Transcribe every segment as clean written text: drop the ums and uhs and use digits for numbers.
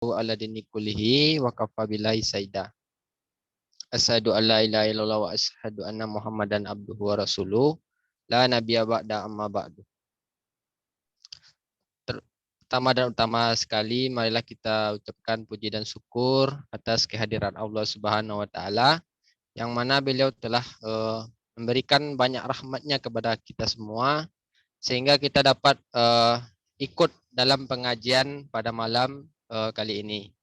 ala dini kullihi wa kafa billahi saida. Asyhadu an la ilaha illallah wa asyhadu anna Muhammadan abduhu wa rasuluh. La nabiyya ba'da amma ba'du. Pertama dan utama sekali, marilah kita ucapkan puji dan syukur atas kehadiran Allah Subhanahu wa taala yang mana beliau telah memberikan banyak rahmatnya kepada kita semua sehingga kita dapat ikut dalam pengajian pada malam kali ini.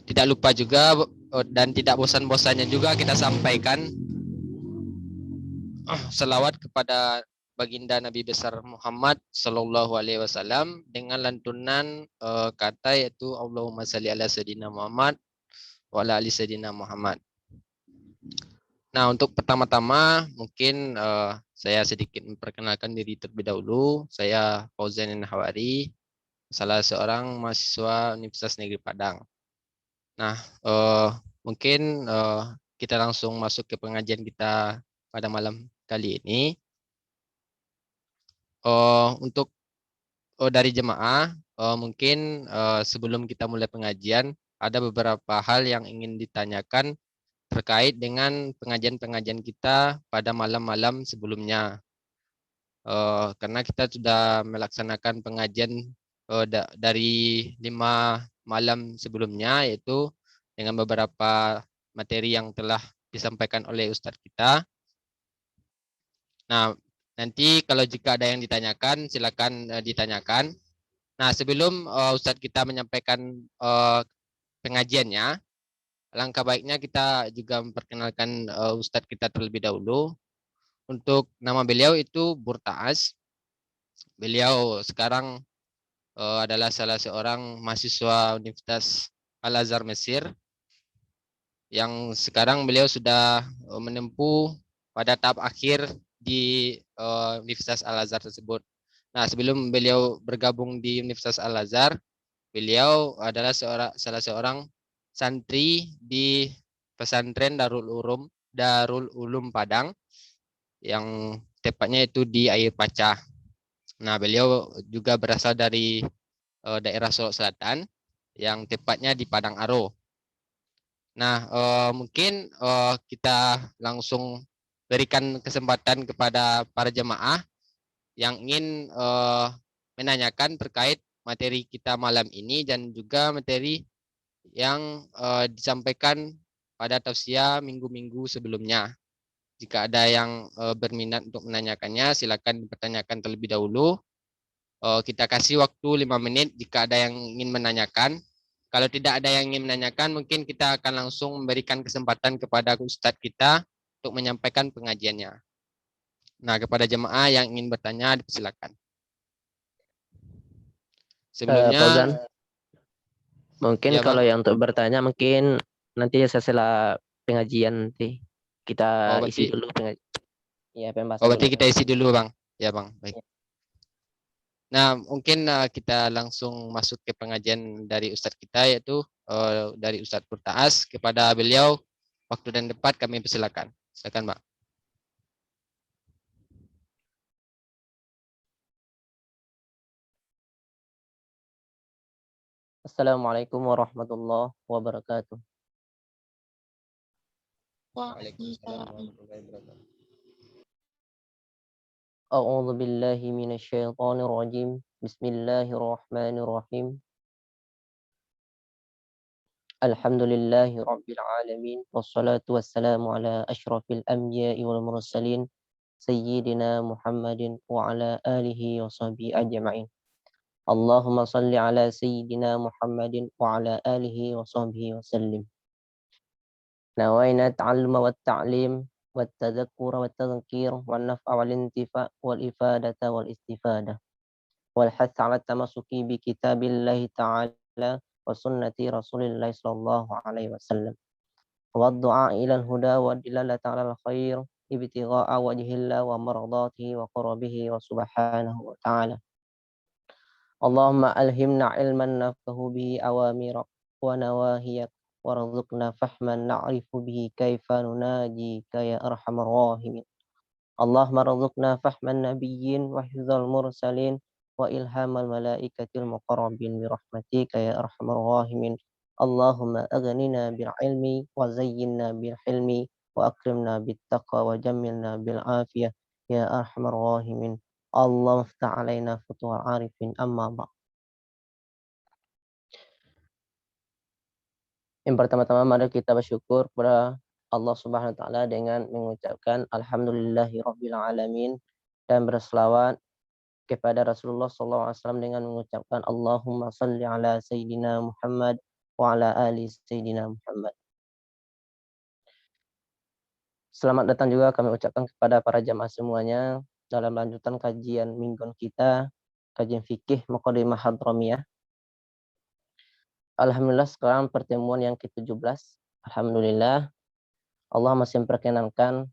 Tidak lupa juga dan tidak bosan-bosannya juga kita sampaikan selawat kepada baginda Nabi besar Muhammad Sallallahu Alaihi Wasallam dengan lantunan kata yaitu Allahumma salli ala sayyidina Muhammad wa ala ali sayyidina Muhammad. Nah, untuk pertama-tama mungkin saya sedikit memperkenalkan diri terlebih dahulu. Saya Fauzan Nahwari, salah seorang mahasiswa Universitas Negeri Padang. Nah, mungkin kita langsung masuk ke pengajian kita pada malam kali ini. Untuk dari jemaah, mungkin sebelum kita mulai pengajian, ada beberapa hal yang ingin ditanyakan terkait dengan pengajian-pengajian kita pada malam-malam sebelumnya. Karena kita sudah melaksanakan pengajian dari 5 malam sebelumnya, yaitu dengan beberapa materi yang telah disampaikan oleh Ustadz kita. Nah, nanti kalau jika ada yang ditanyakan, silakan ditanyakan. Nah, sebelum Ustadz kita menyampaikan pengajiannya, langkah baiknya kita juga memperkenalkan Ustadz kita terlebih dahulu. Untuk nama beliau itu Burtaas. Beliau sekarang adalah salah seorang mahasiswa Universitas Al-Azhar Mesir, yang sekarang beliau sudah menempuh pada tahap akhir di Universitas Al-Azhar tersebut. Nah, sebelum beliau bergabung di Universitas Al-Azhar, beliau adalah salah seorang santri di pesantren Darul Ulum Padang, yang tepatnya itu di Air Pacah. Nah, beliau juga berasal dari daerah Solok Selatan, yang tepatnya di Padang Aro. Nah, mungkin kita langsung berikan kesempatan kepada para jemaah yang ingin menanyakan terkait materi kita malam ini dan juga materi yang disampaikan pada tausiah minggu-minggu sebelumnya. Jika ada yang berminat untuk menanyakannya, silakan dipertanyakan terlebih dahulu. Kita kasih waktu 5 menit jika ada yang ingin menanyakan. Kalau tidak ada yang ingin menanyakan, mungkin kita akan langsung memberikan kesempatan kepada Ustadz kita untuk menyampaikan pengajiannya. Nah, kepada jemaah yang ingin bertanya, dipersilakan. Sebelumnya, Fauzan, mungkin ya kalau Bang. yang untuk bertanya mungkin nanti setelah pengajian nanti kita isi dulu pembahasan dulu. Berarti kita isi dulu Bang. Ya Bang, baik. Nah, mungkin kita langsung masuk ke pengajian dari Ustadz kita, yaitu dari Ustadz Burtaas. Kepada beliau, waktu dan tempat kami persilakan. Silakan, Pak. Assalamualaikum warahmatullahi wabarakatuh. Waalaikumsalam warahmatullahi wabarakatuh. A'udzu billahi minasyaitonir rajim. Bismillahirrahmanirrahim. Alhamdulillahi rabbil alamin wassalatu wassalamu ala asyrafil anbiya'i wal mursalin sayyidina Muhammadin wa ala alihi wa sahbihi ajma'in. Allahumma salli ala sayyidina Muhammadin wa ala alihi wa sahbihi wa sallim. نوينا التعلم والتعليم والتذكر والتذكير والنفع والانتفاع والإفادة والاستفادة والحث على التمسك بكتاب الله تعالى وسنة رسول الله صلى الله عليه وسلم والدعاء إلى الهدى والدلالة على الخير ابتغاء وجه الله ومرضاته وقربه وسبحانه وتعالى. اللهم ألهمنا علما نفقه به أوامرك ونواهيك وارزقنا فهما نعرف به كيف نناجيك يا أرحم الراحمين. اللهم ارزقنا فهم النبيين وحفظ المرسلين وإلهام الملائكة المقربين برحمتك يا أرحم الراحمين. اللهم أغننا بالعلم وزينا بالحلم وأكرمنا بالتقوى وجملنا بالعافية يا أرحم الراحمين. اللهم افتح علينا فتوح العارفين. أما بعد. Yang pertama-tama mari kita bersyukur kepada Allah Subhanahu wa taala dengan mengucapkan alhamdulillahirabbil alamin dan berselawat kepada Rasulullah sallallahu alaihi wasallam dengan mengucapkan Allahumma shalli ala sayyidina Muhammad wa ala ali sayyidina Muhammad. Selamat datang juga kami ucapkan kepada para jamaah semuanya dalam lanjutan kajian mingguan kita, kajian fikih Muqaddimah Hadramiyah. Alhamdulillah sekarang pertemuan yang ke-17. Alhamdulillah Allah masih memperkenankan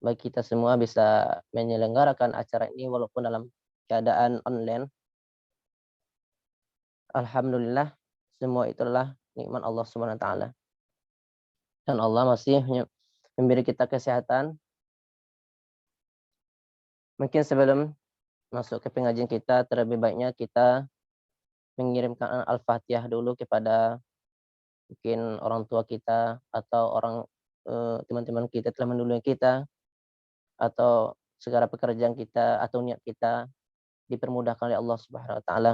bagi kita semua bisa menyelenggarakan acara ini walaupun dalam keadaan online. Alhamdulillah semua itu adalah nikmat Allah Subhanahu wa taala. Dan Allah masih memberi kita kesehatan. Mungkin sebelum masuk ke pengajian kita, terlebih baiknya kita mengirimkan Al-Fatihah dulu kepada mungkin orang tua kita atau orang teman-teman kita telah mendahului kita, atau segala pekerjaan kita atau niat kita dipermudahkan oleh Allah Subhanahu wa taala.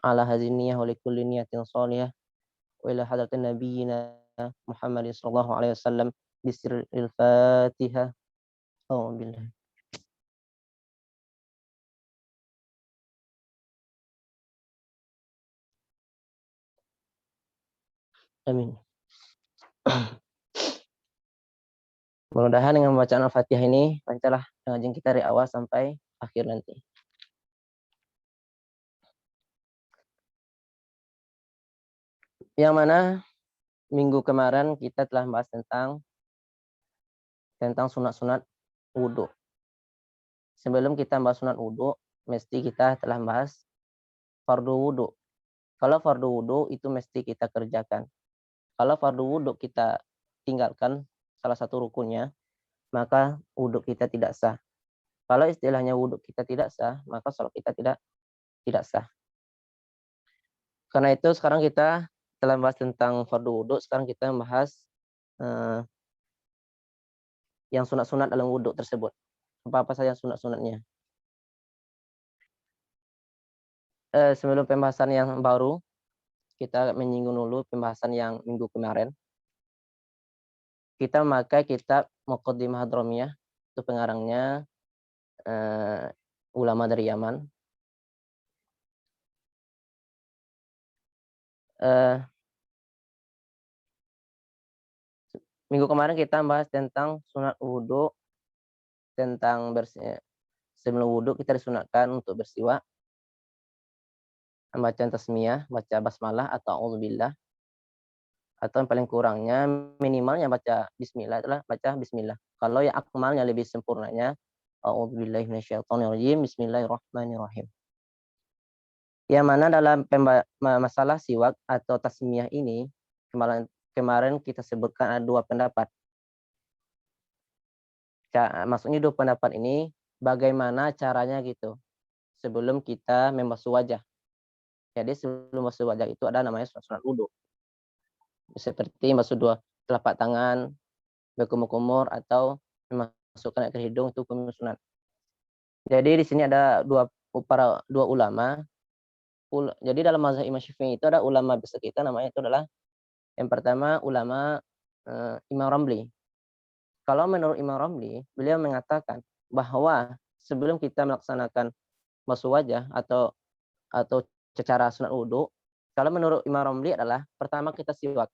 Ala hadziniyah wa likulli niyatin shalihah wa ila hadratin nabiyyina Muhammadin sallallahu alaihi wasallam bisirril Fatihah. Oh billah. Amin. Mudah-mudahan dengan bacaan Al-Fatihah ini lancarlah pengajian kita dari awal sampai akhir nanti. Yang mana minggu kemarin kita telah membahas tentang sunat-sunat wudhu. Sebelum kita membahas sunat wudhu, mesti kita telah membahas fardu wudhu. Kalau fardu wudhu itu mesti kita kerjakan. Kalau fardu wudhu kita tinggalkan salah satu rukunnya, maka wudhu kita tidak sah. Kalau istilahnya wudhu kita tidak sah, maka sholat kita tidak sah. Karena itu sekarang kita telah membahas tentang fardu wudhu, sekarang kita membahas yang sunat-sunat dalam wudhu tersebut. Apa-apa saja sunat-sunatnya. Sebelum pembahasan yang baru, kita menyinggung dulu pembahasan yang minggu kemarin. Kita memakai kitab Muqaddimah Hadramiyah, itu pengarangnya ulama dari Yaman. Minggu kemarin kita bahas tentang sunat wudhu, tentang sebelum wudhu kita disunatkan untuk bersiwak, membaca tasmiyah, baca basmalah atau a'udzubillah, atau yang paling kurangnya minimalnya baca bismillah adalah baca bismillah. Kalau yang akmalnya lebih sempurnanya a'udzubillahi minasyaitonirrajim, bismillahirrahmanirrahim. Yang mana dalam masalah siwak atau tasmiyah ini kemarin kita sebutkan ada dua pendapat. Maksudnya dua pendapat ini bagaimana caranya gitu sebelum kita membasuh wajah. Jadi sebelum basuh wajah itu ada namanya sunat wudhu. Seperti basuh dua telapak tangan, berkumur-kumur, atau memasukkan air ke hidung, itu hukum sunat. Jadi di sini ada dua ulama. Jadi dalam mazhab Imam Syafi'i itu ada ulama besar kita, namanya itu adalah yang pertama ulama Imam Ramli. Kalau menurut Imam Ramli, beliau mengatakan bahwa sebelum kita melaksanakan basuh wajah atau secara sunat wudhu, kalau menurut Imam Ramli adalah pertama kita siwak.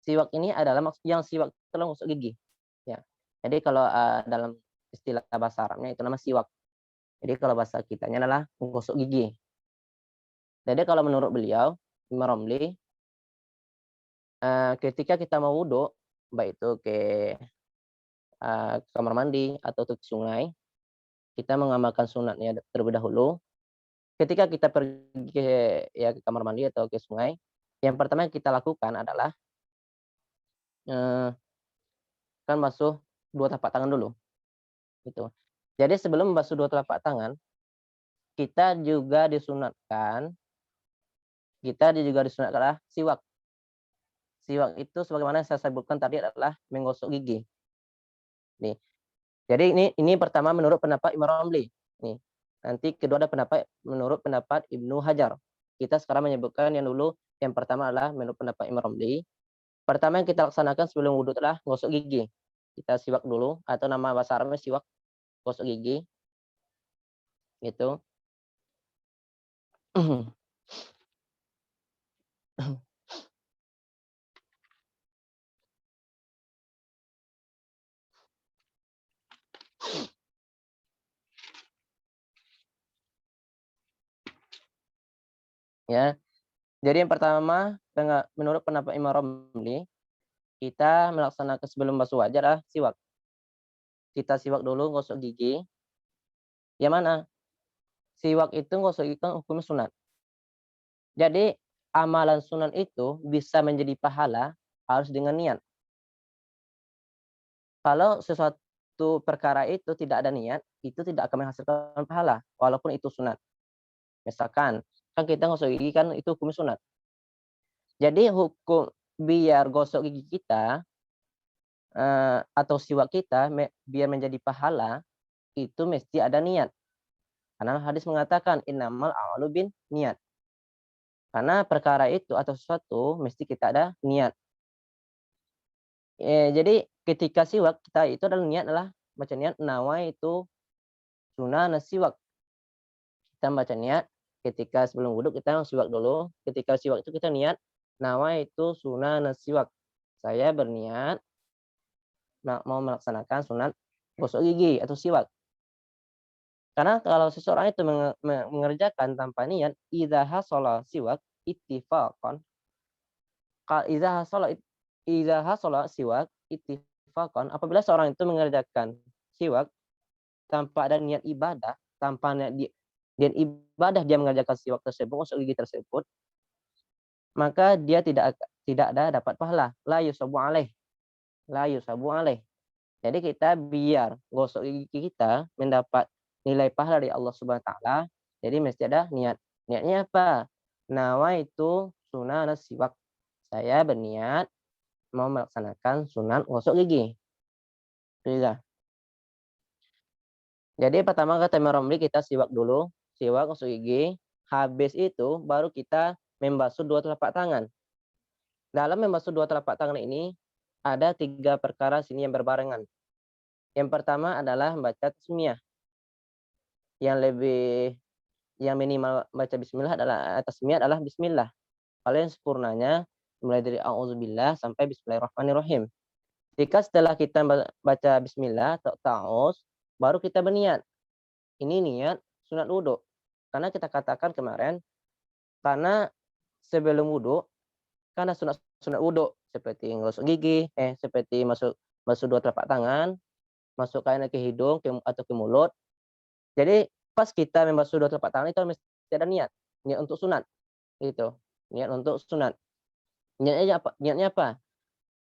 Siwak ini adalah yang siwak telah menggosok gigi. Ya. Jadi kalau dalam istilah bahasa Arabnya itu nama siwak. Jadi kalau bahasa kitanya adalah menggosok gigi. Jadi kalau menurut beliau, Imam Ramli, ketika kita mau wudhu, baik itu ke kamar mandi atau ke sungai, kita mengamalkan sunatnya terlebih dahulu. Ketika kita pergi ke kamar mandi atau ke sungai, yang pertama yang kita lakukan adalah kan basuh dua telapak tangan dulu. Gitu. Jadi sebelum membasuh dua telapak tangan, kita juga disunatkan adalah siwak. Siwak itu sebagaimana saya sebutkan tadi adalah menggosok gigi. Nih. Jadi ini pertama menurut pendapat Imam Ramli. Nih. Nanti kedua ada menurut pendapat Ibnu Hajar. Kita sekarang menyebutkan yang pertama adalah menurut pendapat Imam Ramli. Pertama yang kita laksanakan sebelum wudhu adalah gosok gigi. Kita siwak dulu, atau nama bahasa Arabnya siwak, gosok gigi. Gitu. Ya. Jadi yang pertama, menurut pendapat Imam Ramli, kita melaksanakan sebelum basuh wajah adalah siwak. Kita siwak dulu, gosok gigi. Yang mana? Siwak itu gosok gigi kan hukumnya sunat. Jadi amalan sunat itu bisa menjadi pahala harus dengan niat. Kalau sesuatu perkara itu tidak ada niat, itu tidak akan menghasilkan pahala, walaupun itu sunat. Misalkan, kan kita gosok gigi kan itu hukum sunat. Jadi hukum biar gosok gigi kita atau siwak kita biar menjadi pahala, itu mesti ada niat. Karena hadis mengatakan innamal a'malu bin niat. Karena perkara itu atau sesuatu mesti kita ada niat. Jadi ketika siwak kita itu adalah niat baca niat nawa itu sunnah siwak. Kita baca niat ketika sebelum wudhu kita siwak dulu. Ketika siwak itu kita niat nawa itu sunnah siwak. Saya berniat mau melaksanakan sunat gosok gigi atau siwak. Karena kalau seseorang itu mengerjakan tanpa niat, idza hasala siwak ittifaqan. Idza hasala siwak ittifaqan, apabila seorang itu mengerjakan siwak tanpa ada niat ibadah, tanpa niat dia mengerjakan siwak tersebut, gosok gigi tersebut, maka dia tidak ada dapat pahala. La yusabu alaih. Jadi kita biar gosok gigi kita mendapat nilai pahala dari Allah Subhanahu wa taala, jadi mesti ada niat. Niatnya apa? Nawa itu sunat siwak. Saya berniat mau melaksanakan sunat gosok gigi. Sudah. Jadi pertama kata Imam Ramli kita siwak dulu, siwak gosok gigi. Habis itu baru kita membasuh dua telapak tangan. Dalam membasuh dua telapak tangan ini ada 3 perkara sini yang berbarengan. Yang pertama adalah membaca tasmiyah. Yang minimal baca bismillah adalah tasmiyah adalah bismillah. Kalau yang sempurnanya mulai dari auzubillah sampai bismillahirrahmanirrahim. Jika setelah kita baca bismillah atau ta'awuz, baru kita berniat. Ini niat sunat wudhu. Karena kita katakan kemarin, karena sebelum wudhu, karena sunat wudhu seperti gosok gigi, seperti masuk dua telapak tangan, masukkan ke hidung atau ke mulut. Jadi pas kita membasuh dua telapak tangan itu mesti ada niat untuk sunat, gitu. Niat untuk sunat. Niatnya apa?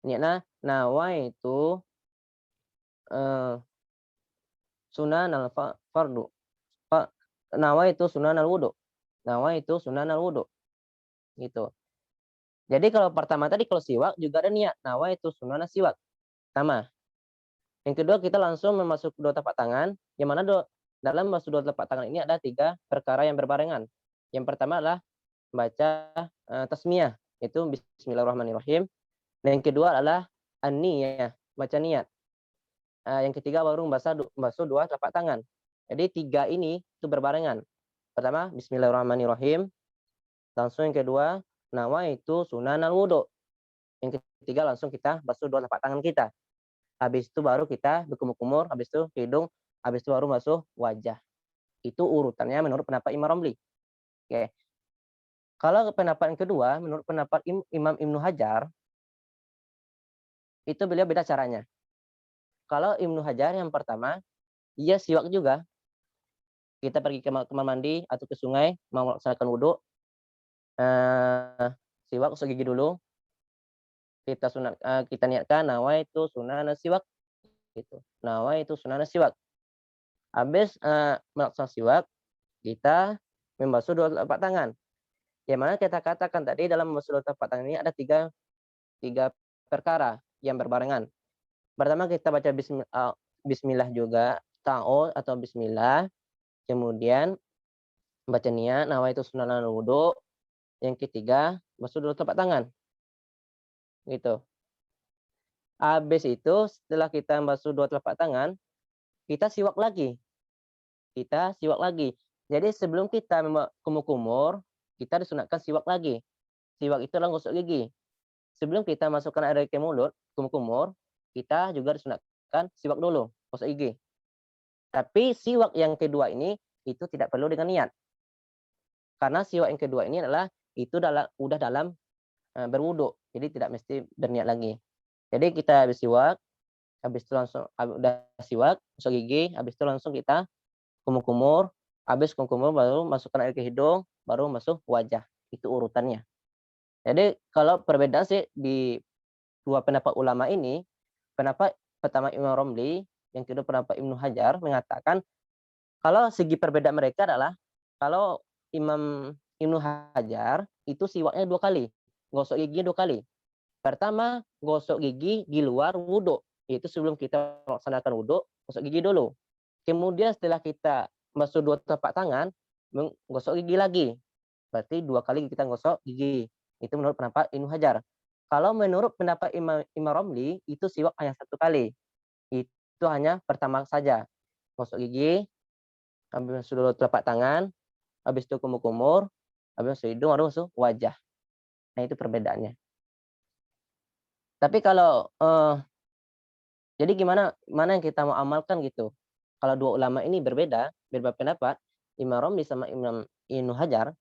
Niatnya nawaitu sunan al fardu. Nawaitu sunan al wudu. Nawaitu sunan al wudu. Gitu. Jadi kalau pertama tadi kalau siwak juga ada niat nawaitu sunan siwak. Sama. Yang kedua kita langsung memasuk dua telapak tangan, yang mana dalam masuk dua telapak tangan ini ada 3 perkara yang berbarengan. Yang pertama adalah baca tasmiyah, itu bismillahirrahmanirrahim. Dan yang kedua adalah an-niyah, baca niat. Yang ketiga baru membasuh dua telapak tangan. Jadi 3 ini itu berbarengan. Pertama bismillahirrahmanirrahim. Langsung yang kedua nawaitu sunanal wudu. Yang ketiga langsung kita basuh dua telapak tangan kita. Habis itu baru kita berkumur-kumur, habis itu hidung, habis itu baru masuk wajah. Itu urutannya menurut pendapat Imam Ramli. Oke. Kalau pendapat yang kedua, menurut pendapat Imam Ibnu Hajar, itu beliau beda caranya. Kalau Ibnu Hajar yang pertama, dia siwak juga. Kita pergi ke kamar mandi atau ke sungai, mau melaksanakan wudhu, siwak gosok gigi dulu. Kita niatkan nawaitu sunan siwak, gitu. Nawaitu sunan siwak. Habis melaksanakan siwak, kita membasuh dua telapak tangan. Yang mana kita katakan tadi dalam membasuh dua telapak tangan ini ada tiga perkara yang berbarengan. Pertama kita baca bismillah juga, ta'awudz atau bismillah. Kemudian baca niat, nawaitu sunanan wudu. Yang ketiga, basuh dua telapak tangan. Gitu. Habis itu setelah kita basuh dua telapak tangan, kita siwak lagi. Jadi sebelum kita kumur-kumur, kita disunatkan siwak lagi. Siwak itu adalah gosok gigi. Sebelum kita masukkan air ke mulut, kumur-kumur, kita juga disunatkan siwak dulu, gosok gigi. Tapi siwak yang kedua ini itu tidak perlu dengan niat. Karena siwak yang kedua ini adalah itu udah dalam berwudu, jadi tidak mesti berniat lagi. Jadi kita habis siwak, habis itu langsung udah siwak, gosok gigi, habis itu langsung kita kumur-kumur, habis kumur baru masukkan air ke hidung, baru masuk wajah. Itu urutannya. Jadi kalau perbedaan sih di dua pendapat ulama ini, pendapat pertama Imam Romli, yang kedua pendapat Ibnu Hajar mengatakan kalau segi perbedaan mereka adalah kalau Imam Ibnu Hajar itu siwaknya 2 kali, gosok giginya 2 kali. Pertama, gosok gigi di luar wudhu, yaitu sebelum kita melaksanakan wudhu, gosok gigi dulu. Kemudian setelah kita basuh dua telapak tangan, gosok gigi lagi. Berarti 2 kali kita gosok gigi. Itu menurut pendapat Ibnu Hajar. Kalau menurut pendapat Imam Romli, itu siwak hanya 1 kali. Itu hanya pertama saja. Gosok gigi, habis basuh dua telapak tangan, habis itu kumur-kumur, habis masuk hidung, baru masuk wajah. Nah itu perbedaannya. Tapi kalau jadi gimana yang kita mau amalkan gitu? Kalau dua ulama ini berbeda pendapat, Imam Romli sama Imam Ibnu Hajar.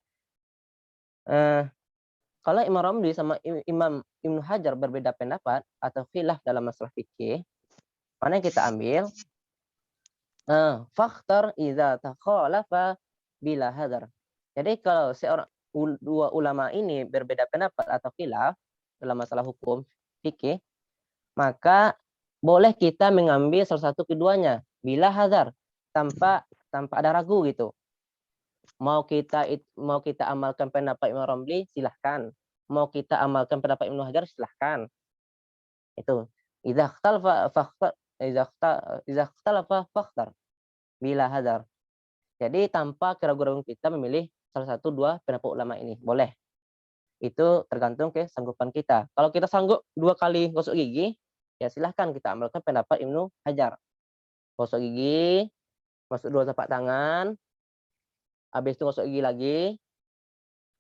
Kalau Imam Romli sama Imam Ibnu Hajar berbeda pendapat atau khilaf dalam masalah fikih, mana yang kita ambil? Fakhtar idza takhalafa bila hadar. Jadi kalau dua ulama ini berbeda pendapat atau khilaf dalam masalah hukum fikih, maka boleh kita mengambil salah satu keduanya bila hadar, tanpa ada ragu gitu. Mau kita amalkan pendapat Imam Romli, silahkan. Mau kita amalkan pendapat Ibnu Hajar, silahkan. Itu idza ikhtalafa fakhtar bila hadar. Jadi tanpa keraguan kita memilih salah satu dua pendapat ulama ini, boleh. Itu tergantung kesanggupan kita. Kalau kita sanggup 2 kali gosok gigi, ya silahkan kita amalkan pendapat Ibnu Hajar. Gosok gigi, masuk 2 telapak tangan, habis itu gosok gigi lagi,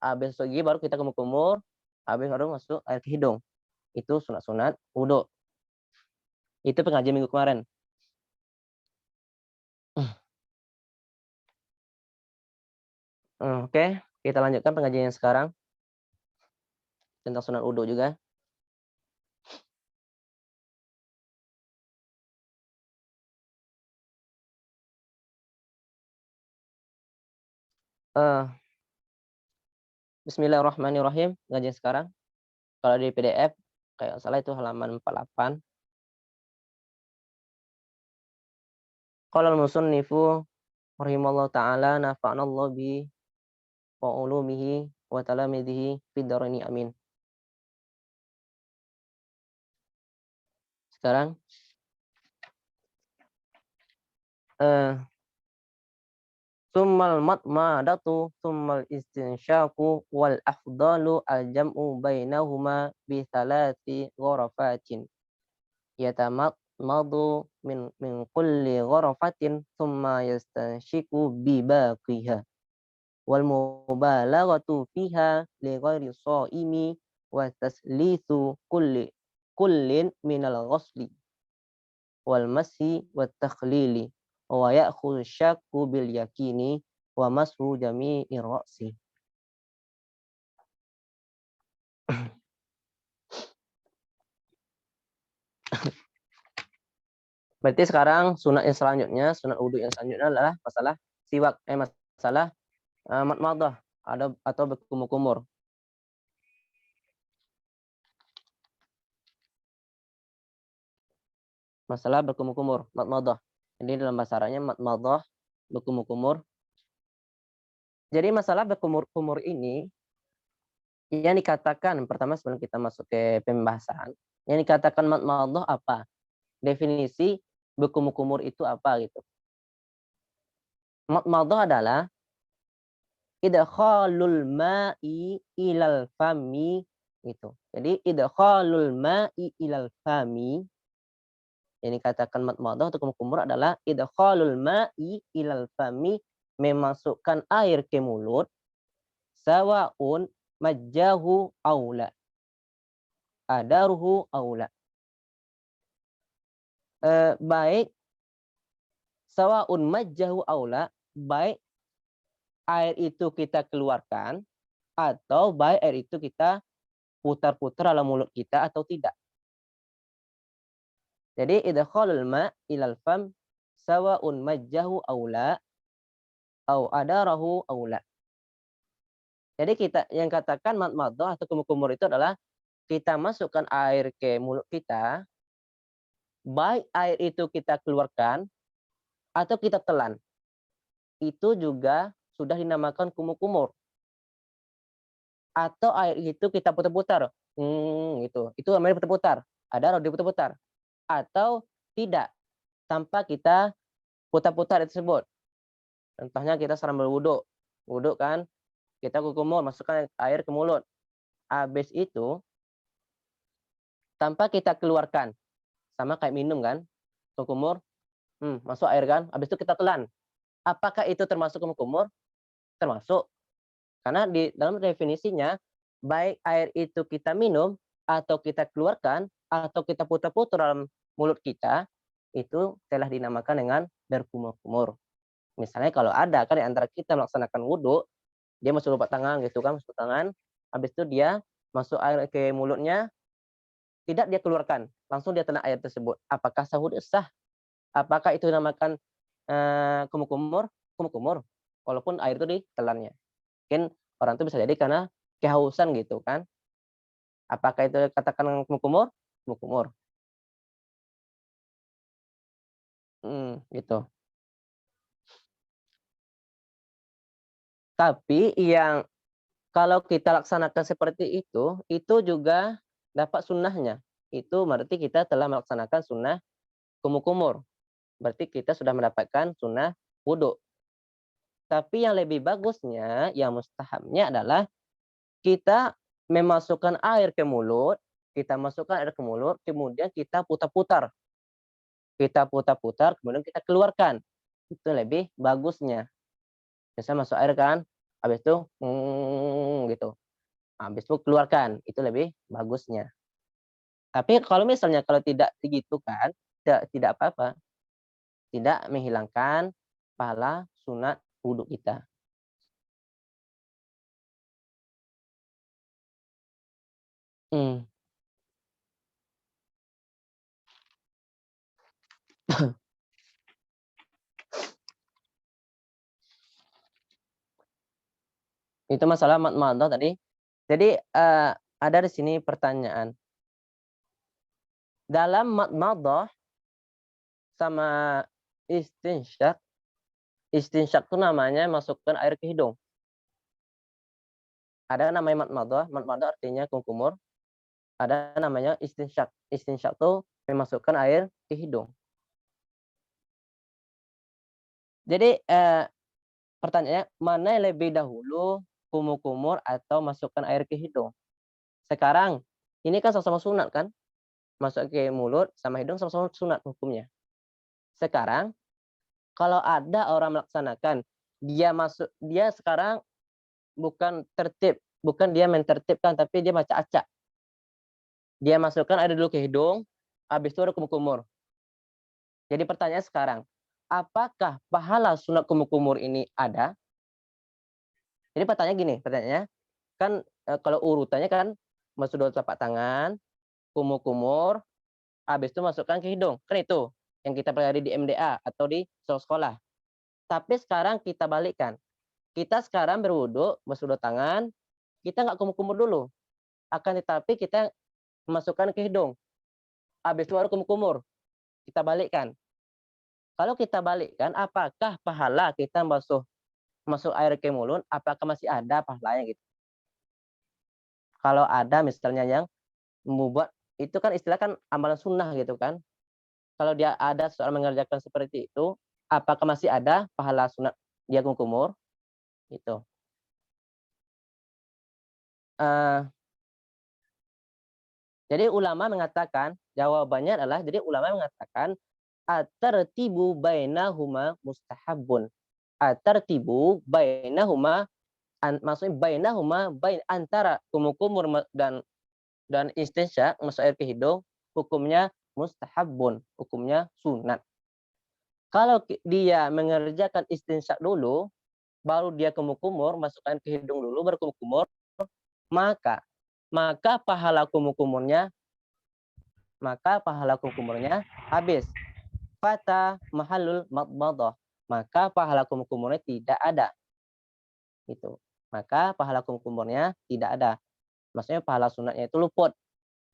habis gosok gigi baru kita kumur-kumur, habis baru masuk air ke hidung. Itu sunat-sunat wudhu. Itu pengajian minggu kemarin. Oke, kita lanjutkan pengajian yang sekarang tentang sunat wudhu juga. Bismillahirrahmanirrahim. Pengajian sekarang. Kalau di PDF, kayak salah itu halaman 48. Qala al-musannifu rahimallahu ta'ala nafa'anallahu bi wa ulumihi wa talamidhihi fid dharaini amin. Sekarang summal matmadatu summal istinsyaku wal afdalu al-jam'u bainahuma bi thalathi gharafatin yatamadmadu min kulli gharafatin thumma yastanshiku bi baqiha wal mubalaghatu fiha li ghairi shaimi wa taslithu kullin minal ghusli wal masi wat takhlili wa ya'khudhu syakku bil yakini wa mashu jami'i ra'si. Berarti sekarang sunat yang selanjutnya, sunat wudhu yang selanjutnya adalah masalah siwak, masalah madmadah atau berkumur-kumur. Masalah berkumur-kumur, madmadah. Jadi dalam bahasa Arabnya madmadah, berkumur-kumur. Jadi masalah berkumur-kumur ini yang dikatakan pertama sebelum kita masuk ke pembahasan, yang dikatakan madmadah apa? Definisi berkumur-kumur itu apa gitu. Madmadah adalah idkhalul ma'i ilal fami gitu. Jadi idkhalul ma'i ilal fami yang dikatakan madmadah atau kumur-kumur adalah idkhalul ma'i ilal fami, memasukkan air ke mulut, sawaun majjahu aula, adaruhu aula. Baik sawaun majjahu aula, baik air itu kita keluarkan atau baik air itu kita putar-putar dalam mulut kita atau tidak. Jadi idkhalul ma ilal fam sawaun majjahu aula au adarahu aula. Jadi kita yang katakan madmadah atau kumur-kumur itu adalah kita masukkan air ke mulut kita, baik air itu kita keluarkan atau kita telan. Itu juga sudah dinamakan kumur-kumur. Atau air itu kita putar-putar. Gitu. Itu namanya putar-putar. Ada rodi putar-putar. Atau tidak, tanpa kita putar-putar tersebut. Contohnya kita sedang berwuduk. Wuduk kan, kita kumur, masukkan air ke mulut. Habis itu, tanpa kita keluarkan. Sama kayak minum kan, kumur, masuk air kan, habis itu kita telan. Apakah itu termasuk kumur? Termasuk. Karena di dalam definisinya, baik air itu kita minum, atau kita keluarkan, atau kita putar-putar dalam mulut kita, itu telah dinamakan dengan berkumur-kumur. Misalnya kalau ada kan di antara kita melaksanakan wudhu, dia masuk lubang tangan gitu kan, masuk tangan, habis itu dia masuk air ke mulutnya, tidak dia keluarkan, langsung dia telan air tersebut. Apakah sah wudhu? Sah. Apakah itu dinamakan kumur-kumur? Kumur-kumur. Walaupun air itu ditelannya. Mungkin orang itu bisa jadi karena kehausan gitu kan. Apakah itu katakan kumur-kumur? Kumur-kumur. Gitu. Tapi yang kalau kita laksanakan seperti itu juga dapat sunnahnya. Itu berarti kita telah melaksanakan sunnah kumur-kumur. Berarti kita sudah mendapatkan sunnah wudhu. Tapi yang lebih bagusnya, yang mustahabnya adalah kita memasukkan air ke mulut, kita masukkan air ke mulut, kemudian kita putar-putar. Kita putar-putar, kemudian kita keluarkan. Itu lebih bagusnya. Misalnya masuk air kan, habis itu gitu. Habis itu keluarkan, itu lebih bagusnya. Tapi kalau misalnya kalau tidak begitu kan, tidak apa-apa. Tidak menghilangkan pahala sunat wudhu kita. Hmm. Itu masalah madmadah tadi. Jadi ada di sini pertanyaan. Dalam madmadah sama istinsyak, istinsyak itu namanya masukkan air ke hidung. Ada namanya madmadah, madmadah artinya kumur. Ada namanya istinsyak. Istinsyak itu memasukkan air ke hidung. Jadi pertanyaannya, mana yang lebih dahulu, kumur-kumur atau masukkan air ke hidung? Sekarang, ini kan sama-sama sunat kan? Masuk ke mulut sama hidung sama-sama sunat hukumnya. Sekarang, kalau ada orang melaksanakan, dia sekarang bukan tertib, bukan dia mentertibkan, tapi dia baca acak. Dia masukkan air dulu ke hidung, habis itu ada kumur-kumur. Jadi pertanyaan sekarang, apakah pahala sunat kumur-kumur ini ada? Jadi pertanyaannya kan kalau urutannya kan masuk dua telapak tangan, kumur-kumur, habis itu masukkan ke hidung. Kan itu yang kita pelajari di MDA atau di sekolah. Tapi sekarang kita balikkan. Kita sekarang berwudu, masuk dua tangan, kita nggak kumur-kumur dulu. Akan tetapi kita masukkan ke hidung. Habis itu baru kumur-kumur. Kita balikkan. Kalau kita balikkan, apakah pahala kita basuh masuk air ke mulut, apakah masih ada pahalanya gitu. Kalau ada misalnya yang membuat, itu kan istilah kan amalan sunnah gitu kan. Kalau dia ada seorang mengerjakan seperti itu, apakah masih ada pahala sunat dia kumur? Gitu. Jadi ulama mengatakan, jawabannya adalah, jadi ulama mengatakan, at-tartibu bainahuma mustahabun. At-tartibu bainahuma, maksudnya bainahuma, antara kumur dan istinsyak, masuk air ke hidung, hukumnya mustahabun, hukumnya sunat. Kalau dia mengerjakan istinsyak dulu, baru dia kumur, masukkan ke hidung dulu, baru kumur, maka pahala kumurnya habis. Fata mahalul madmadah, maka pahala kumurnya tidak ada. Gitu. Maka pahala kumurnya tidak ada. Maksudnya pahala sunatnya itu luput.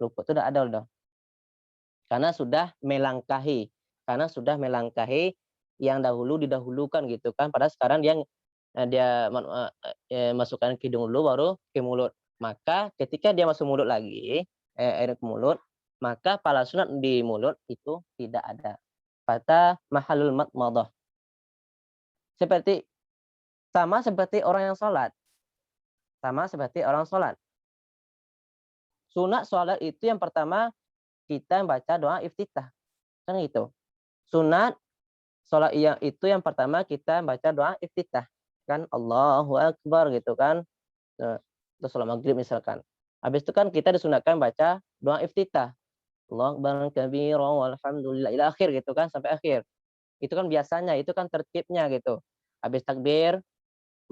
Luput itu tidak ada udah. Karena sudah melangkahi yang dahulu didahulukan gitu kan. Padahal sekarang dia masukkan ke hidung dulu baru ke mulut. Maka ketika dia masuk mulut lagi, air ke mulut, maka pahala sunat di mulut itu tidak ada. Fata mahalul madmadah. Sama seperti orang yang sholat. Sunat sholat itu yang pertama kita baca doa iftitah. Kan gitu. Sunat sholat itu yang pertama kita baca doa iftitah. Kan Allahu Akbar gitu kan. Terus sholat maghrib misalkan. Habis itu kan kita disunatkan baca doa iftitah. Allahu Akbar kabira walhamdulillah ila akhir gitu kan, sampai akhir. Itu kan biasanya, itu kan tertibnya gitu. Habis takbir,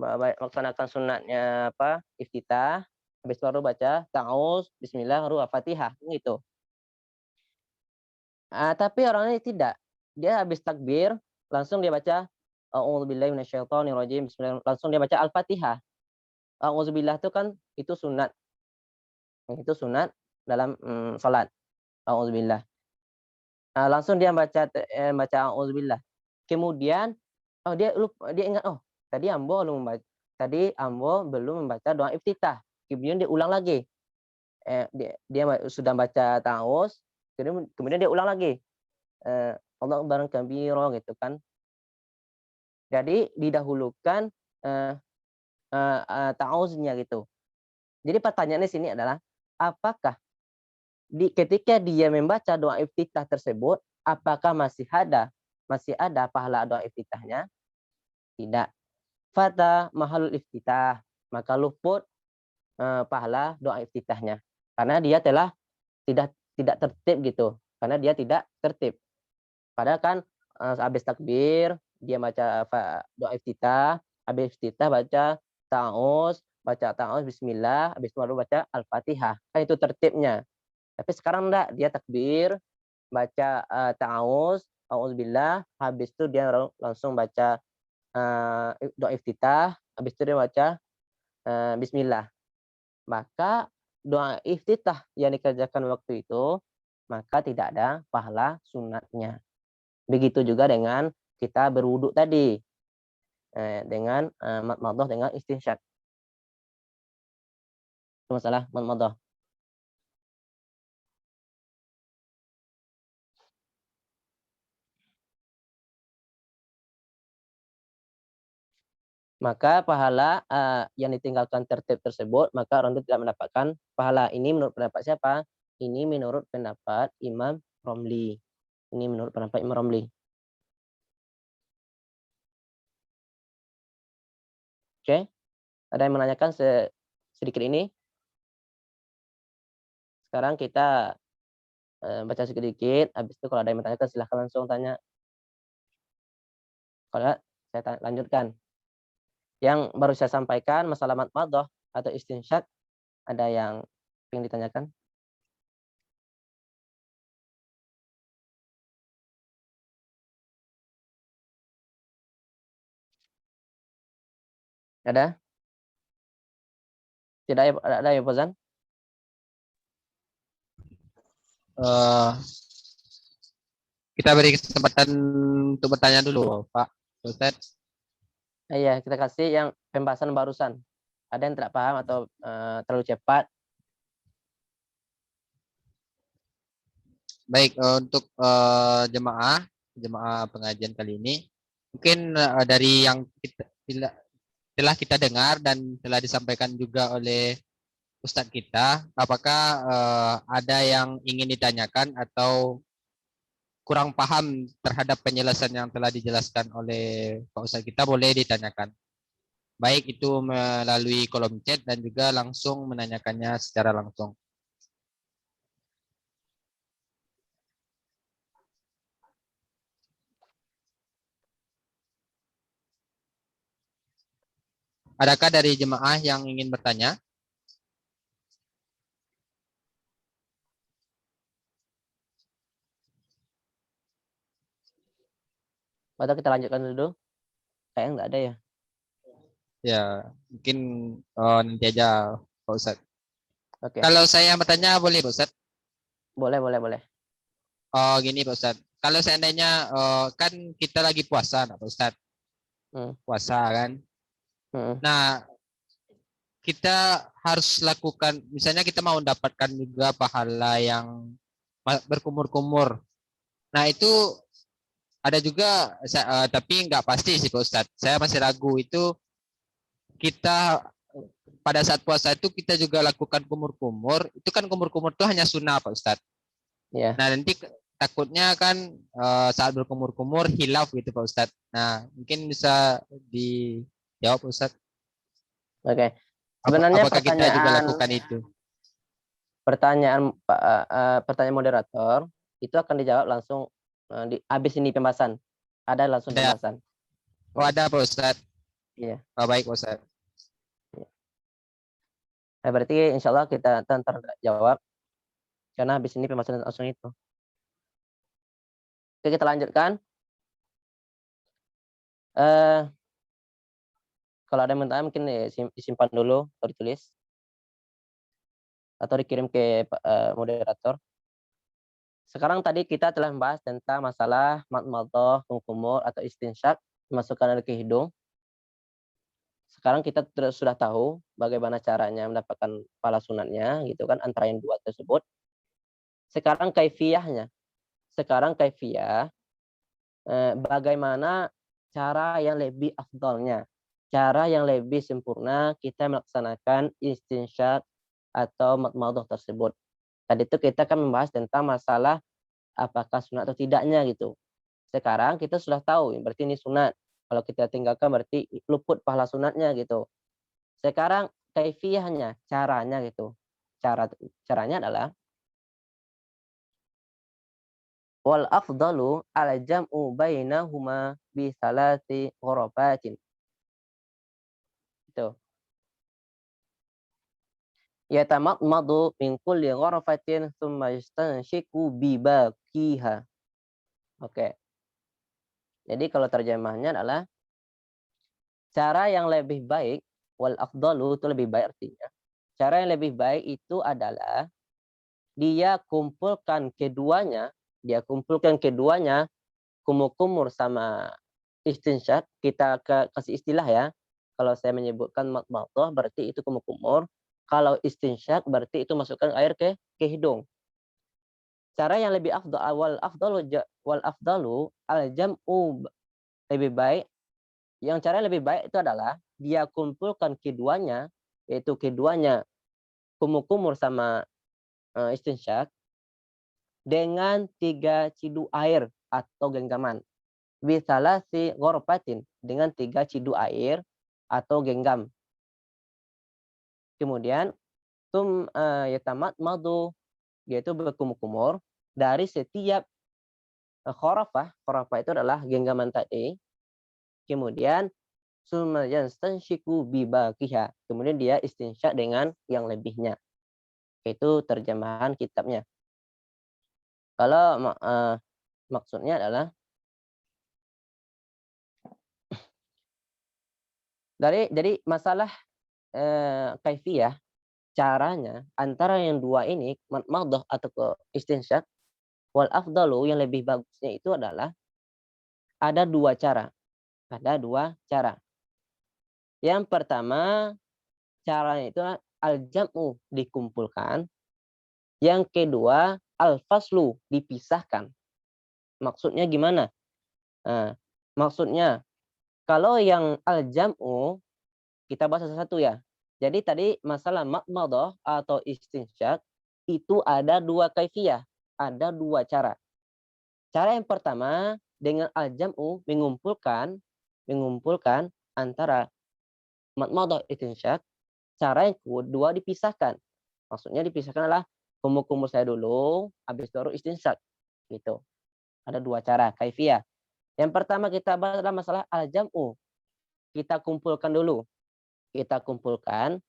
laksanakan sunatnya iftitah, habis baru baca ta'awuz, bismillah, baru Fatihah gitu. Tapi orang ini tidak. Dia habis takbir, langsung dia baca a'udzubillahi minasyaitonirrajim, bismillah, langsung dia baca Al-Fatihah. A'udzubillah itu kan itu sunat. Itu sunat dalam salat. A'udzubillah. Langsung dia baca a'udzubillah. Kemudian dia ingat, tadi Ambo belum membaca doa iftitah. Kemudian dia ulang lagi. Dia sudah baca ta'awuz, kemudian dia ulang lagi. Allah barang kabiro gitu kan. Jadi didahulukan ta'awuznya gitu. Jadi pertanyaannya di sini adalah, apakah ketika dia membaca doa iftitah tersebut, apakah masih ada pahala doa iftitahnya? Tidak. Fata mahalul iftitah, maka luput pahala doa iftitahnya. Karena dia telah tidak tertib gitu. Karena dia tidak tertib. Padahal kan habis takbir, dia baca doa iftitah, habis iftitah baca ta'awuz, bismillah, habis baru baca Al-Fatihah. Kan itu tertibnya. Tapi sekarang enggak, dia takbir, baca ta'awuz, a'udzubillah, habis itu dia langsung baca doa iftitah, habis itu dia baca bismillah. Maka doa iftitah yang dikerjakan waktu itu, maka tidak ada pahala sunatnya. Begitu juga dengan kita berwudu tadi, dengan madmadah dengan istinsyak. Itu masalah madmadah. Maka pahala yang ditinggalkan tertib tersebut, maka orang itu tidak mendapatkan pahala. Ini menurut pendapat siapa? Ini menurut pendapat Imam Romli. Ini menurut pendapat Imam Romli. Oke? Ada yang menanyakan sedikit ini? Sekarang kita baca sedikit. Habis itu kalau ada yang menanyakan silahkan langsung tanya. Kalau saya lanjutkan. Yang baru saya sampaikan masalah madmadah atau istinsyak, ada yang ingin ditanyakan? Ada? Tidak ada ya, Fozan? Kita beri kesempatan untuk bertanya dulu, Pak Ustaz. Iya, kita kasih yang pembahasan barusan. Ada yang tidak paham atau terlalu cepat? Baik, untuk jemaah pengajian kali ini, mungkin dari yang telah kita dengar dan telah disampaikan juga oleh Ustadz kita, apakah ada yang ingin ditanyakan atau kurang paham terhadap penjelasan yang telah dijelaskan oleh Pak Ustadz kita, boleh ditanyakan. Baik itu melalui kolom chat dan juga langsung menanyakannya secara langsung. Adakah dari jemaah yang ingin bertanya? Atau kita lanjutkan dulu? Kayaknya nggak ada ya. Ya, mungkin nanti aja Pak Ustadz. Oke, Kalau saya bertanya boleh Pak Ustadz? boleh, boleh, boleh. Oh gini Pak Ustadz. Kalau seandainya kan kita lagi puasa, Pak Ustadz. Hmm. Puasa kan. Hmm. Nah, kita harus lakukan, misalnya kita mau mendapatkan juga pahala yang berkumur-kumur. Nah, itu ada juga, tapi nggak pasti sih Pak Ustadz. Saya masih ragu itu kita pada saat puasa itu kita juga lakukan kumur-kumur. Itu kan kumur-kumur itu hanya sunnah Pak Ustadz. Ya, Nah, nanti takutnya kan saat berkumur-kumur hilaf gitu Pak Ustadz. Nah, mungkin bisa dijawab Pak Ustadz. oke. Sebenarnya Apakah kita juga lakukan itu? pertanyaan moderator itu akan dijawab langsung di habis ini pembahasan. Ada langsung Ada. pembahasan. Oh, ada Pak Ustadz. Iya. Oh, baik Pak Ustadz. Berarti insya Allah kita ntar jawab karena habis ini pembahasan langsung itu. Oke, kita lanjutkan. Kalau ada yang bertanya mungkin disimpan dulu atau ditulis atau dikirim ke moderator. Sekarang tadi kita telah membahas tentang masalah madmadah, kumur atau istinsyak, masukkan air ke hidung. Sekarang kita sudah tahu bagaimana caranya mendapatkan pahala sunatnya, gitu kan, antara yang dua tersebut. Sekarang kaifiyahnya. Sekarang kaifiyah, bagaimana cara yang lebih afdalnya, cara yang lebih sempurna kita melaksanakan istinsyak atau madmadah tersebut. Tadi itu kita kan membahas tentang masalah apakah sunat atau tidaknya gitu. Sekarang kita sudah tahu, berarti ini sunat. Kalau kita tinggalkan berarti luput pahala sunatnya gitu. Sekarang kaifiyahnya, caranya gitu. Caranya adalah wal afdalu al jam'u bainahuma bi salati gharafatin. Itu. Yatamadmadu min kulli gharafatin thumma yastanshiku bi baqiha. Oke. Jadi kalau terjemahnya adalah cara yang lebih baik, wal afdalu itu lebih baik artinya. Cara yang lebih baik itu adalah dia kumpulkan keduanya, kumur-kumur sama istinsyak. Kita kasih istilah ya. Kalau saya menyebutkan madmadah berarti itu kumur-kumur. Kalau istinsyak berarti itu masukkan air ke hidung. Cara yang lebih afdal wal afdalu al jam'u lebih baik. Yang cara yang lebih baik itu adalah dia kumpulkan keduanya, yaitu keduanya kumur-kumur sama istinsyak dengan 3 cidu air atau genggaman. Bisalasi ghorfatin dengan 3 cidu air atau genggam. Kemudian yatamadmadu yaitu berkumur-kumur dari setiap khurafah itu adalah genggaman tadi. Kemudian summa yastanshiku bibaqiha. Kemudian dia istinsyak dengan yang lebihnya. Itu terjemahan kitabnya. Kalau maksudnya adalah jadi masalah kaifiyah, caranya antara yang dua ini madmadah atau istinsyak wal afdalu yang lebih bagusnya itu adalah ada dua cara. Ada dua cara. Yang pertama caranya itu al-jam'u dikumpulkan. Yang kedua al-faslu dipisahkan. Maksudnya gimana? Nah, maksudnya kalau yang al-jam'u kita bahas satu-satu ya. Jadi tadi masalah madmadah atau istinsyak itu ada dua kaifiyah, ada dua cara. Cara yang pertama dengan al-jam'u mengumpulkan antara madmadah istinsyak. Cara yang kedua dipisahkan. Maksudnya dipisahkan adalah kumur-kumur saya dulu, habis baru istinsyak. Gitu. Ada dua cara kaifiyah. Yang pertama kita bahas adalah masalah al-jam'u. Kita kumpulkan dulu. Kita kumpulkan.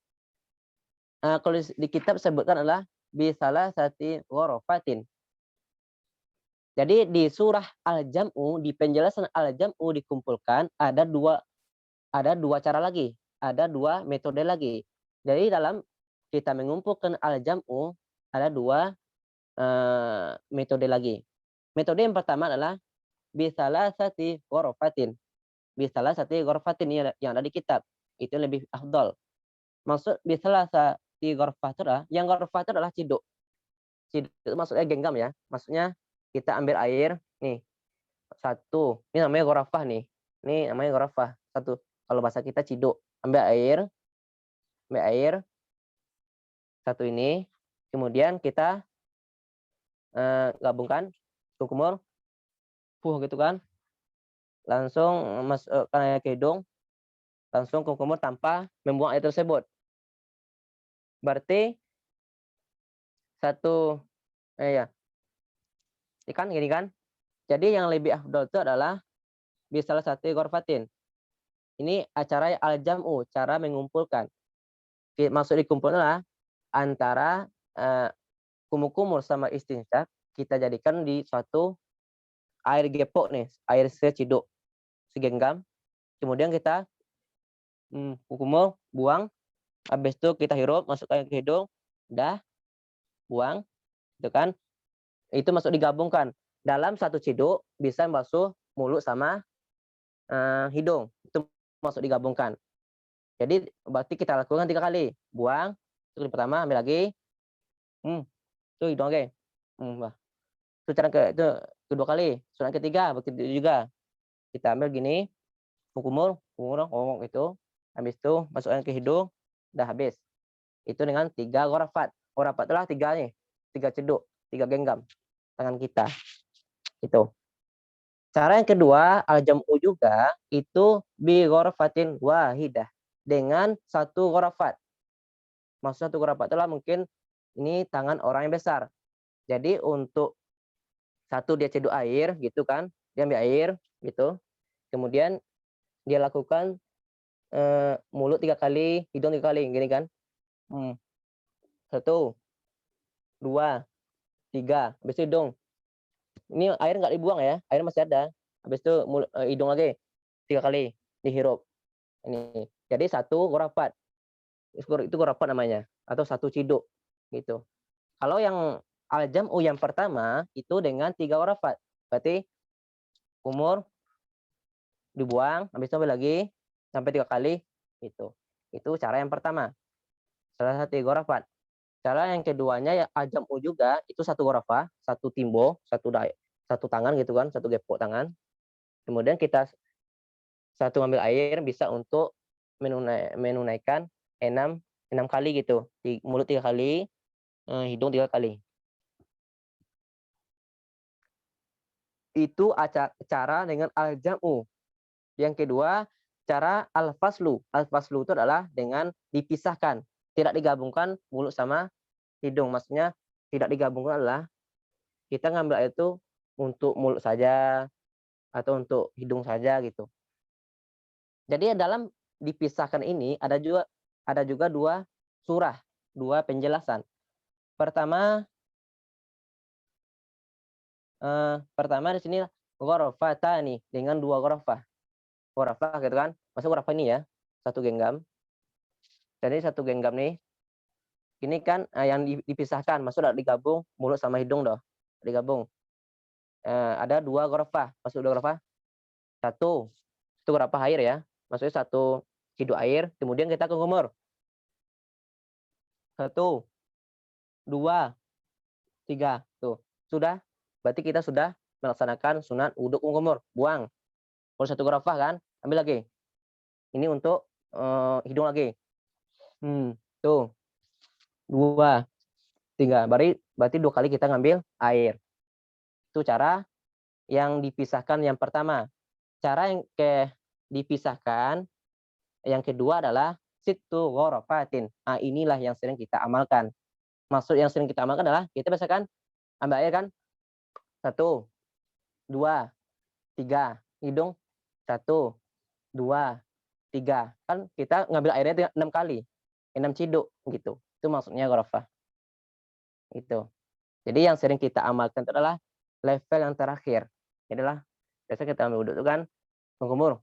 Kalau di kitab sebutkan adalah bisalah sati ghorofatin. Jadi di surah al-jam'u, di penjelasan al-jam'u dikumpulkan ada dua cara lagi, ada dua metode lagi. Jadi dalam kita mengumpulkan al-jam'u ada dua metode lagi. Metode yang pertama adalah bisalah sati ghorofatin. Bisalah sati ghorofatin yang ada di kitab. Itu lebih afdal. Maksud bisalah sati ghorofah itu adalah, yang ghorofah itu adalah ciduk. Ciduk itu maksudnya genggam ya. Maksudnya kita ambil air, nih, satu. Ini namanya ghorofah nih. Ini namanya ghorofah. Satu. Kalau bahasa kita ciduk. Ambil air, satu ini. Kemudian kita gabungkan kumur, gitu kan. Langsung masukkan air ke hidung. Langsung kumur tanpa membuang air tersebut. Berarti satu, ya. Ikan gini kan. Jadi yang lebih afdal itu adalah bisalah satu ghorfatin. Ini acara al-jam'u, cara mengumpulkan. Maksud dikumpulkan adalah antara kumur-kumur sama istinsyak kita jadikan di suatu air gepok nih, air seciduk, segenggam. Kemudian kita kumur, buang. Habis itu kita hirup, masukkan ke hidung, udah, buang, gitu kan. Itu masuk digabungkan. Dalam satu ciduk bisa basuh mulut sama hidung. Itu masuk digabungkan. Jadi berarti kita lakukan 3 kali. Buang, itu pertama, ambil lagi. Itu hidung oke. Itu cara itu kedua kali. Soal ketiga begitu juga. Kita ambil gini, kumur, itu. Habis itu masukkan ke hidung, udah habis. Itu dengan 3 ghorafat. Ghorafat itulah 3 nih, 3 ceduk, 3 genggam tangan kita. Itu. Cara yang kedua, al-jam'u juga itu bi gharafatin wahidah, dengan satu ghorafat. Maksud satu ghorafat itulah mungkin ini tangan orang yang besar. Jadi untuk satu dia ceduk air gitu kan, dia ambil air gitu. Kemudian dia lakukan mulut 3 kali, hidung 3 kali, gini kan. 1, 2, 3, habis itu hidung. Ini air nggak dibuang ya, air masih ada. Habis itu hidung lagi 3 kali dihirup. Ini. Jadi satu ghorafat. Itu ghorafat namanya, atau satu ciduk gitu. Kalau yang al-jam'u yang pertama itu dengan 3 ghorafat. Berarti kumur dibuang, habis itu ambil lagi sampai 3 kali itu. Itu cara yang pertama. Salah satu ghorafat. Cara yang keduanya ya al-jam'u juga itu satu ghorafah, satu timbo, satu tangan gitu kan, satu gepok tangan. Kemudian kita satu ambil air bisa untuk menunaikan 6 kali gitu. Mulut 3 kali, hidung 3 kali. Itu cara dengan al-jam'u. Yang kedua, cara al-faslu. Al-faslu itu adalah dengan dipisahkan, tidak digabungkan mulut sama hidung. Maksudnya tidak digabungkan adalah kita ngambil air itu untuk mulut saja atau untuk hidung saja gitu. Jadi dalam dipisahkan ini ada juga 2 surah, 2 penjelasan. Pertama di sini ghorofatani dengan 2 ghorofah. Ghorofah gitu kan. Maksud ghorofah ini ya, satu genggam. Jadi satu genggam nih. Ini kan yang dipisahkan, maksud digabung mulut sama hidung doh. Digabung. Ada 2 ghorofah. Maksud 2 ghorofah? Satu. Itu ghorofah air ya. Maksudnya satu hidup air, kemudian kita kumur. 1, 2, 3. Tuh, sudah. Berarti kita sudah melaksanakan sunat wudhu kumur. Buang. Kalau 1 ghurafah kan, ambil lagi. Ini untuk hidung lagi. Tuh. 2, 3. Berarti 2 kali kita ngambil air. Itu cara yang dipisahkan yang pertama. Cara yang dipisahkan yang kedua adalah situ ghurafatin. Nah, inilah yang sering kita amalkan. Maksud yang sering kita amalkan adalah kita biasakan ambil air kan 1, 2, 3. Hidung 1, 2, 3. Kan kita ngambil airnya 6 kali. 6 ciduk gitu. Itu maksudnya ghurafah. Itu. Jadi yang sering kita amalkan itu adalah level yang terakhir. Adalah biasa kita ambil wudhu itu kan kumur.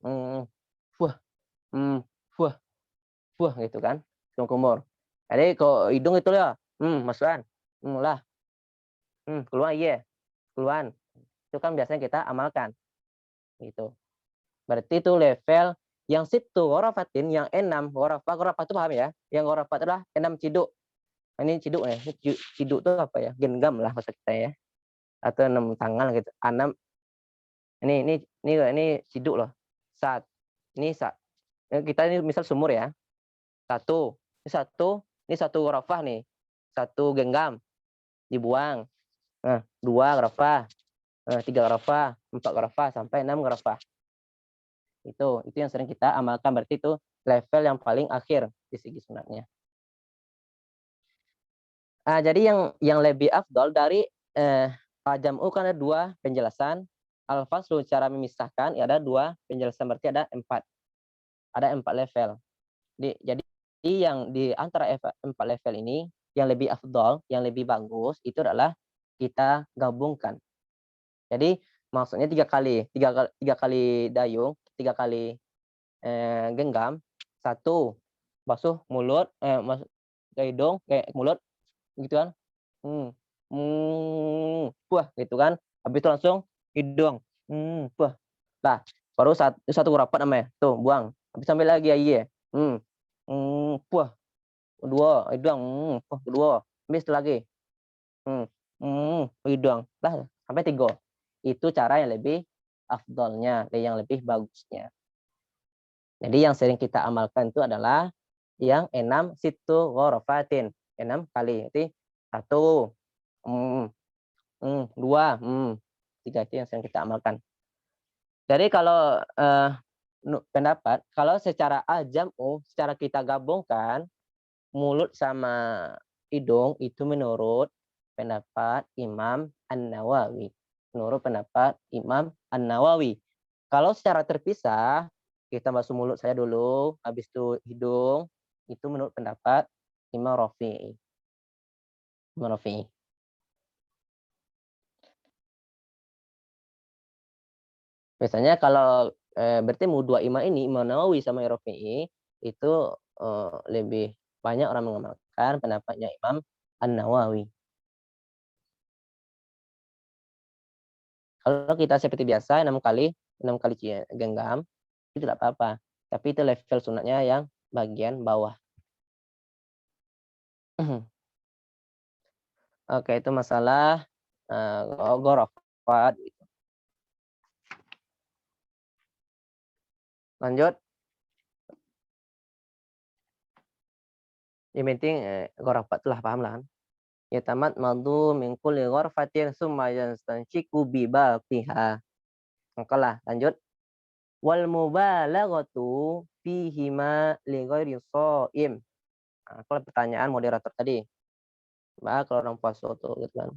Wah gitu kan. Kumur. Jadi kalau hidung itu ya, masukan. Lah. Keluar iya. Keluar. Itu kan biasanya kita amalkan. Gitu. Berarti itu level yang situ ghurafatin, yang 6 ghurafah itu paham ya? Yang ghurafah adalah 6 ciduk. Ini ciduk ya. Ciduk itu apa ya? Genggam lah bahasa kita ya. Atau 6 tangan gitu. 6. Ini ciduk loh. Kita ini misal sumur ya. 1. Ini satu ghurafah nih. 1 genggam. Dibuang. 2 ghurafah. 3 ghurafah, 4 ghurafah sampai 6 ghurafah. Itu yang sering kita amalkan, berarti itu level yang paling akhir di segi sunatnya. Jadi yang lebih afdal dari jam'u kan ada 2 penjelasan. Al-faslu cara memisahkan ya ada 2 penjelasan, berarti ada 4. Ada 4 level. Jadi yang di antara 4 level ini yang lebih afdal, yang lebih bagus itu adalah kita gabungkan. Jadi maksudnya 3 kali dayung, 3 kali genggam, 1 basuh mulut, masuk ke hidung, ke mulut gitu kan. Wah gitu kan. Habis itu langsung hidung. Wah. Nah, baru satu rapat namanya. Tuh, buang. Habis sambil lagi ya iya. Wah. 2 hidung. Kedua. Habis lagi. Hidung. Lah, sampai 3. Itu cara yang lebih afdolnya, yang lebih bagusnya. Jadi yang sering kita amalkan itu adalah yang 6 situ ghurafatin. 6 kali. Jadi 1, 2, 3 itu yang sering kita amalkan. Jadi kalau pendapat, kalau secara al-jam'u, secara kita gabungkan mulut sama hidung itu menurut pendapat Imam An-Nawawi. Menurut pendapat Imam An-Nawawi. Kalau secara terpisah, kita basuh mulut saya dulu, habis itu hidung, itu menurut pendapat Imam Rafi'i. Imam Rafi'i. Biasanya kalau bertemu 2 imam ini, Imam Nawawi sama Rafi'i, itu lebih banyak orang mengamalkan pendapatnya Imam An-Nawawi. Kalau kita seperti biasa 6 kali genggam, itu tidak apa-apa. Tapi itu level sunatnya yang bagian bawah. Oke, itu masalah ghurafat. Lanjut. Yang penting ghurafat telah paham lah kan. Ya tamat madu min kulli ghurfatin summa yastanshiku bi baqiha. Makalah lanjut. Wal mubalaghatu fihi ma li ghairi shaim. Kalau pertanyaan moderator tadi. Mbak kalau orang puasa tuh gitu kan.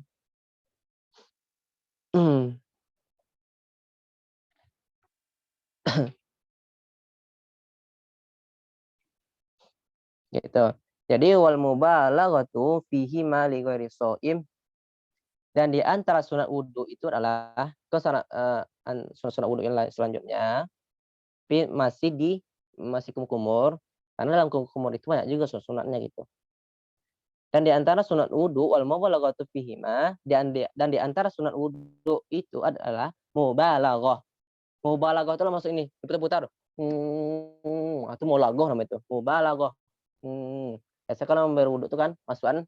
Gitu. Jadi wal mubalaghatu fihi ma li ghairi shaim, dan di antara sunat wudhu itu adalah sunat wudhu yang selanjutnya masih kumur, karena dalam kumur itu banyak juga sunatnya gitu. Dan di antara sunat wudhu wal mubalaghatu fihi ma, dan di antara sunat wudhu itu adalah mubalaghah. Mubalaghah itu masuk ini, diputar-putar. Itu mubalaghah namanya itu, mubalaghah. Biasanya kalau berwudu itu kan masukan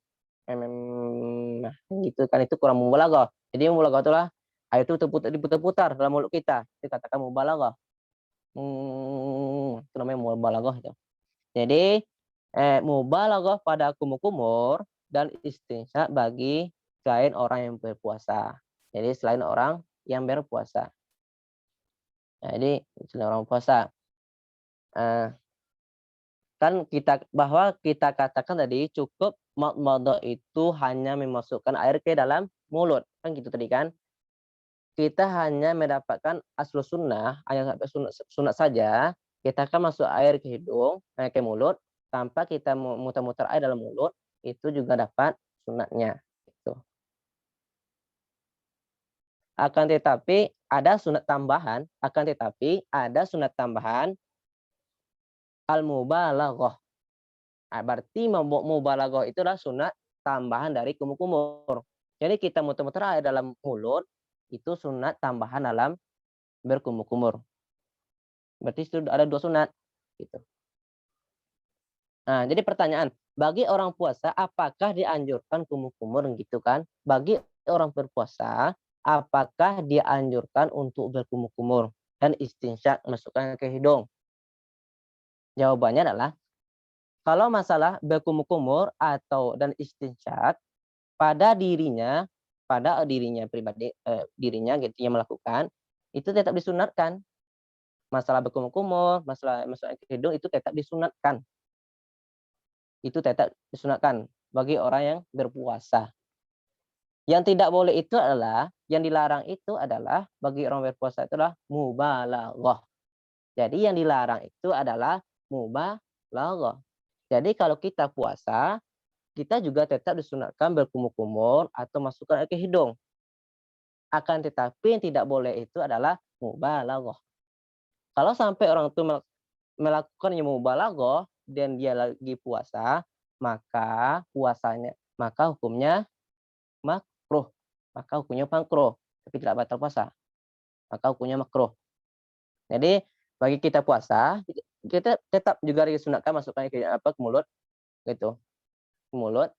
nah, gitu kan, itu kurang mubalaghah. Jadi mubalaghah itulah air itu diputar-putar dalam mulut kita. Dikatakan mubalaghah. Itu namanya mubalaghah itu. Jadi mubalaghah pada kumur-kumur dan istinsya bagi selain orang yang berpuasa. Jadi selain orang yang berpuasa. Jadi selain orang puasa. Kan bahwa kita katakan tadi cukup madmadah itu hanya memasukkan air ke dalam mulut. Kan gitu tadi kan. Kita hanya mendapatkan aslu sunnah, hanya sampai sunat saja, kita akan masuk air ke hidung, ke mulut, tanpa kita muter-muter air dalam mulut, itu juga dapat sunatnya. Gitu. Akan tetapi ada sunat tambahan, al-mubalaghah. Berarti mubalaghah itu adalah sunat tambahan dari kumur-kumur. Jadi kita muter-muter air dalam mulut, itu sunat tambahan dalam berkumur-kumur. Berarti itu ada 2 sunat. Gitu. Nah, jadi pertanyaan, bagi orang puasa apakah dianjurkan kumur-kumur gitu kan? Bagi orang berpuasa, apakah dianjurkan untuk berkumur-kumur dan istinsyak masukkan ke hidung? Jawabannya adalah kalau masalah berkumur-kumur atau dan istinsyak pada dirinya pribadi, dirinya gitu yang melakukan, itu tetap disunatkan. Masalah berkumur-kumur, masalah masukkan ke hidung itu tetap disunatkan. Itu tetap disunatkan bagi orang yang berpuasa. Yang tidak boleh itu adalah, yang dilarang itu adalah bagi orang berpuasa itu adalah mubalaghah. Jadi yang dilarang itu adalah mubalaghah. Jadi kalau kita puasa, kita juga tetap disunatkan berkumur-kumur atau masukkan ke hidung. Akan tetapi yang tidak boleh itu adalah mubalaghah. Kalau sampai orang itu melakukan yang mubalaghah dan dia lagi puasa, maka hukumnya makruh. Tapi tidak batal puasa. Maka hukumnya makruh. Jadi bagi kita puasa, kita tetap juga disunatkan masukkan ke mulut gitu. Ke mulut,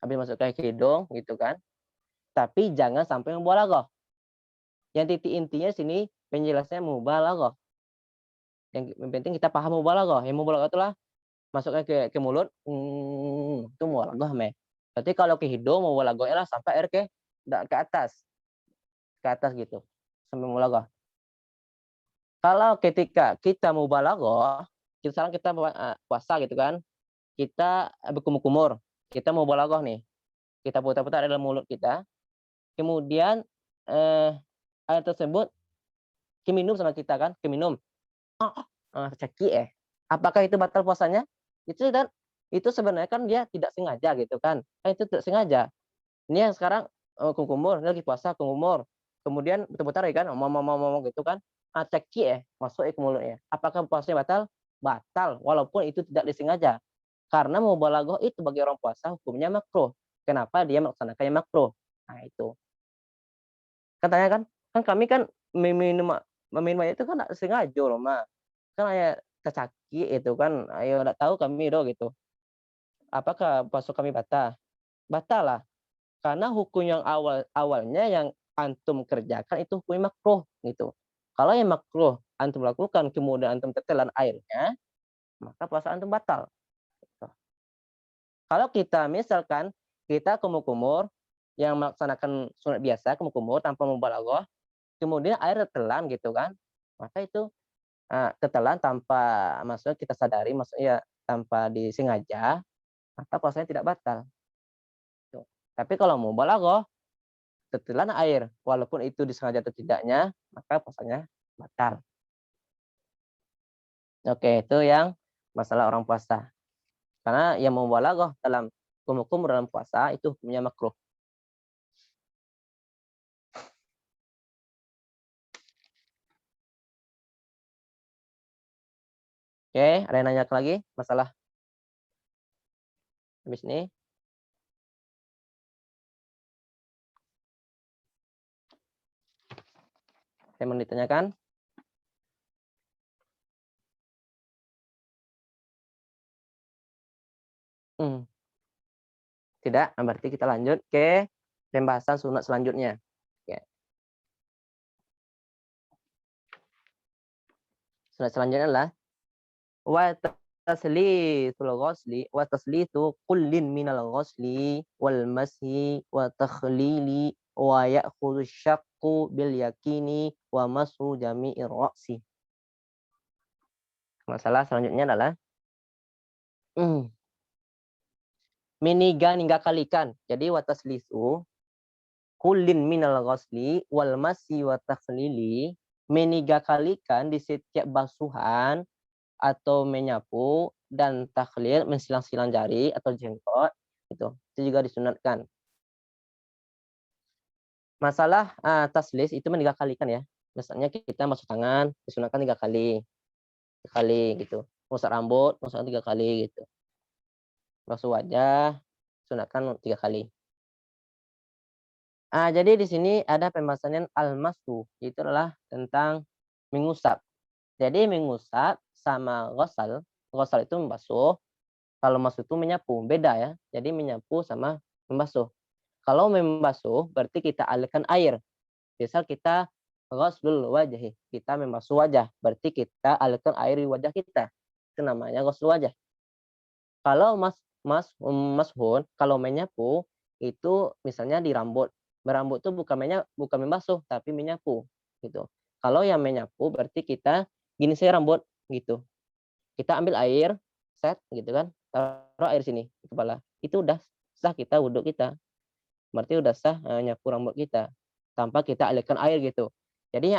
habis masukkan ke hidung gitu kan. Tapi jangan sampai mubalaghah. Yang titik intinya sini penjelasannya mubalaghah. Yang penting kita paham mubalaghah. Yang mubalaghah itulah masuknya ke mulut, itu mubalaghah meh. Berarti kalau ke hidung mubalaghahnya lah sampai air ke atas gitu. Sampai mubalaghah. Kalau ketika kita mubalaghah, sekarang kita puasa gitu kan, kita berkumur-kumur, kita mubalaghah nih, kita putar-putar dalam mulut kita, kemudian air tersebut keminum sama kita kan, keminum, ceki apakah itu batal puasanya? Itu sebenarnya kan dia tidak sengaja gitu kan itu tidak sengaja. Ini yang sekarang kumur, ini lagi puasa kumur, kemudian putar-putar ya kan, ngomong gitu kan, ceki masuk ke mulutnya. Apakah puasanya batal? Batal, walaupun itu tidak disengaja. Karena mubalaghah itu bagi orang puasa hukumnya makruh. Kenapa dia melaksanakannya makruh? Nah itu. Katanya kan kami kan meminum itu kan tidak sengaja loh, Ma. Kan ayah tercaki itu kan, ayo tidak tahu kami do gitu. Apakah puasa kami batal? Batal lah. Karena hukum yang awalnya yang antum kerjakan itu hukum makruh gitu. Kalau yang makruh antum lakukan kemudian antum tetelan airnya, maka puasa antum batal. Gitu. Kalau kita misalkan kita kumur-kumur yang melaksanakan sunat biasa kumur-kumur tanpa mubalaghah, kemudian air tetelan gitu kan, maka itu tetelan tanpa maksudnya kita sadari, maksudnya tanpa disengaja, maka puasanya tidak batal. Tuh. Tapi kalau mubalaghah tetelan air, walaupun itu disengaja atau tidaknya, maka puasanya batal. Oke, itu yang masalah orang puasa. Karena yang mubalaghah dalam hukum dalam puasa itu hukumnya makruh. Oke, ada yang nanya lagi masalah habis ini? Saya mau ditanyakan? Tidak, berarti kita lanjut ke pembahasan sunat selanjutnya. Oke. Sunat selanjutnya adalah wa taslitul ghusli wa taslitu kullin minal ghusli wal mashi wa takhlili wa ya'khudhu syaqqu bil yakini wa masu jami'ir ra'si. Masalah selanjutnya adalah meniga kalikan. Jadi wa taslisu kullin minal ghusli wal mashi wa takhlili, meniga kalikan di setiap basuhan atau menyapu dan takhlil mensilang-silang jari atau jenggot itu juga disunatkan. Masalah taslis itu meniga kalikan ya. Misalnya kita masuk tangan disunatkan 3 kali. 3 kali gitu. Masak rambut masukkan 3 kali gitu. Basuh wajah sunatkan 3 kali. Jadi di sini ada pembahasan al-masu, itu adalah tentang mengusap. Jadi mengusap sama ghusal, ghusal itu membasuh, kalau masu itu menyapu, beda ya. Jadi menyapu sama membasuh. Kalau membasuh berarti kita alirkan air. Misal kita ghuslul wajhi, kita membasuh wajah, berarti kita alirkan air di wajah kita. Itu namanya ghuslul wajah. Kalau mashun, kalau menyapu itu misalnya di rambut. Berambut itu bukan membasuh tapi menyapu gitu. Kalau yang menyapu berarti kita gini saya rambut gitu. Kita ambil air, set gitu kan, taruh air sini di kepala. Itu udah sah kita wudhu kita. Berarti udah sah nyapu rambut kita tanpa kita alirkan air gitu. Jadi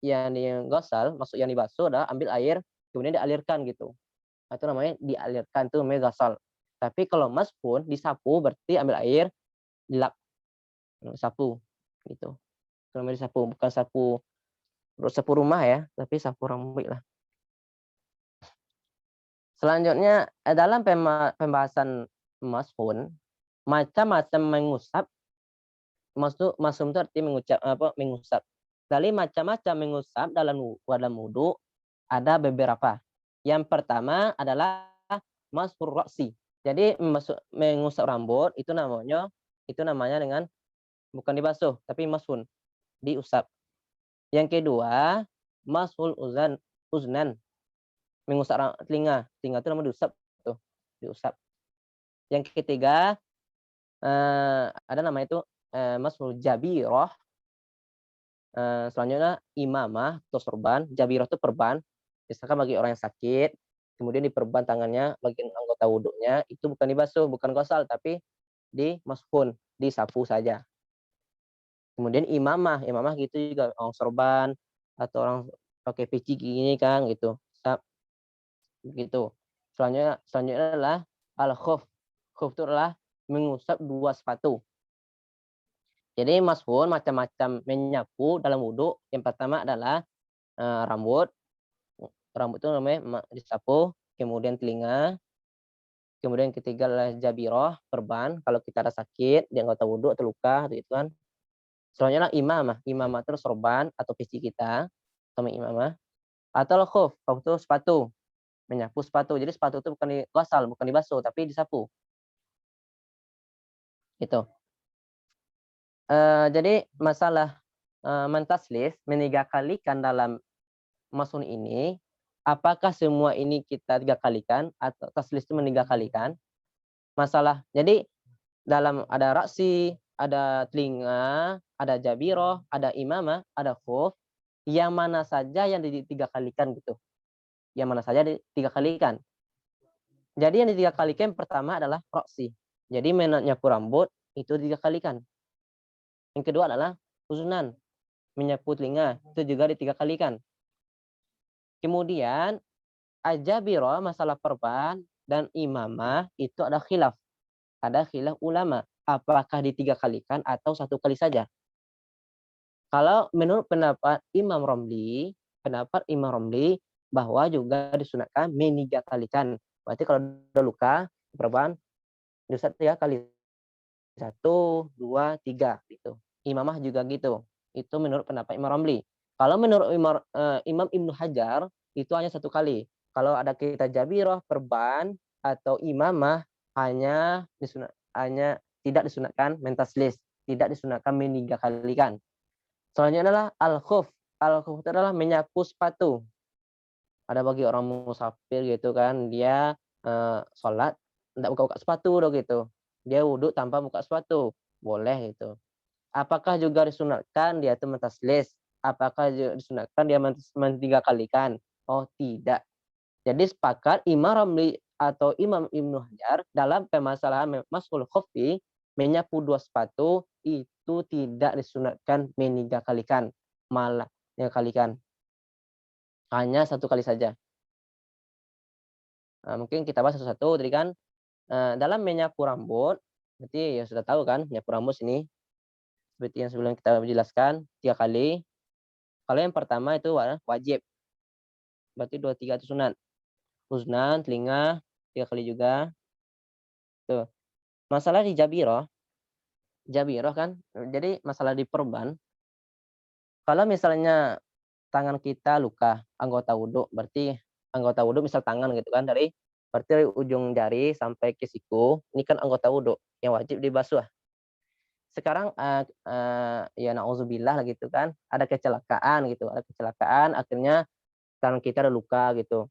yang digosal, maksud yang dibasuh adalah ambil air kemudian dialirkan gitu. Itu namanya dialirkan, itu namanya gasal. Tapi kalau mashun disapu berarti ambil air dilap sapu gitu. Itu namanya disapu, bukan sapu rumah ya, tapi sapu rambut lah. Selanjutnya dalam pembahasan mashun, macam-macam mengusap, masum itu artinya mengusap. Dari macam-macam mengusap dalam wudu ada beberapa. Yang pertama adalah mashur ra'si. Jadi mengusap rambut itu namanya dengan bukan dibasuh tapi mashun, diusap. Yang kedua, mashul uznan, mengusap telinga. Telinga itu namanya diusap tuh, diusap. Yang ketiga ada nama itu mashul jabirah. Selanjutnya imamah atau sorban. Jabirah itu perban. Misalkan bagi orang yang sakit, kemudian diperban tangannya bagian anggota wudhunya, itu bukan dibasuh, bukan gosal, tapi mashun, disapu saja. Kemudian imamah gitu juga orang sorban atau orang pakai peci gini kan gitu. Gitu. Selanjutnya adalah al-khuf. Khuf itu adalah mengusap 2 sepatu. Jadi mashun macam-macam menyapu dalam wudhu. Yang pertama adalah rambut. Rambut itu namanya disapu, kemudian telinga. Kemudian ketiga adalah jabirah, perban. Kalau kita ada sakit di anggota wudhu atau luka gitu kan. Selanjutnya imamah. Imamah itu sorban atau peci kita sama imamah. Atau khuf. Khuf itu sepatu. Menyapu sepatu. Jadi sepatu itu bukan digosal, bukan dibasuh, tapi disapu. Gitu. Jadi masalah mentaslis, meniga kalikan dalam mashun ini, apakah semua ini kita 3 kalikan atau taslis itu meniga kalikan? Masalah. Jadi dalam ada raksi, ada telinga, ada jabirah, ada imamah, ada khuf, yang mana saja yang 3 kalikan gitu. Yang mana saja 3 kalikan. Jadi yang 3 kalikan pertama adalah raksi. Jadi menyapu rambut itu 3 kalikan. Yang kedua adalah uzunan, menyapu telinga, itu juga 3 kalikan. Kemudian ajabiro, masalah perban dan imamah itu ada khilaf. Ada khilaf ulama, apakah 3 kalikan atau 1 kali saja. Kalau menurut pendapat Imam Romli bahwa juga disunatkan meniga kalikan. Berarti kalau ada luka perban diusap 3 kali. 1, 2, 3 gitu. Imamah juga gitu. Itu menurut pendapat Imam Romli. Kalau menurut Imam Ibnu Hajar itu hanya 1 kali. Kalau ada kita jabirah, perban atau imamah hanya tidak disunatkan mentaslis, tidak disunatkan meninggalkan. Selanjutnya adalah al-khuf. Al-khuf itu adalah menyapu sepatu. Ada bagi orang musafir gitu kan, dia sholat enggak buka-buka sepatu gitu. Dia wudhu tanpa buka sepatu, boleh gitu. Apakah juga disunatkan dia itu mentaslis? Apakah juga disunatkan dia mentinggalkan? Oh, tidak. Jadi sepakat Imam Ramli atau Imam Ibnu Hajar dalam permasalahan masul khuffi menyapu dua sepatu itu tidak disunatkan meninggalkan, malah meninggalkan. Hanya satu kali saja. Nah, mungkin kita bahas satu-satu tadi kan. Dalam menyapu rambut, berarti ya sudah tahu kan menyapu rambut sini seperti yang sebelum kita jelaskan 3 kali. Kalau yang pertama itu wajib. Berarti 2, 3 itu sunat. Uznan, telinga 3 kali juga. Tuh. Masalah di Jabirah kan. Jadi masalah di perban. Kalau misalnya tangan kita luka, anggota wudhu, berarti anggota wudhu misal tangan gitu kan, berarti dari ujung jari sampai ke siku, ini kan anggota wudhu yang wajib dibasuh. Sekarang ya nauzubillah lah gitu kan, ada kecelakaan akhirnya tangan kita ada luka gitu.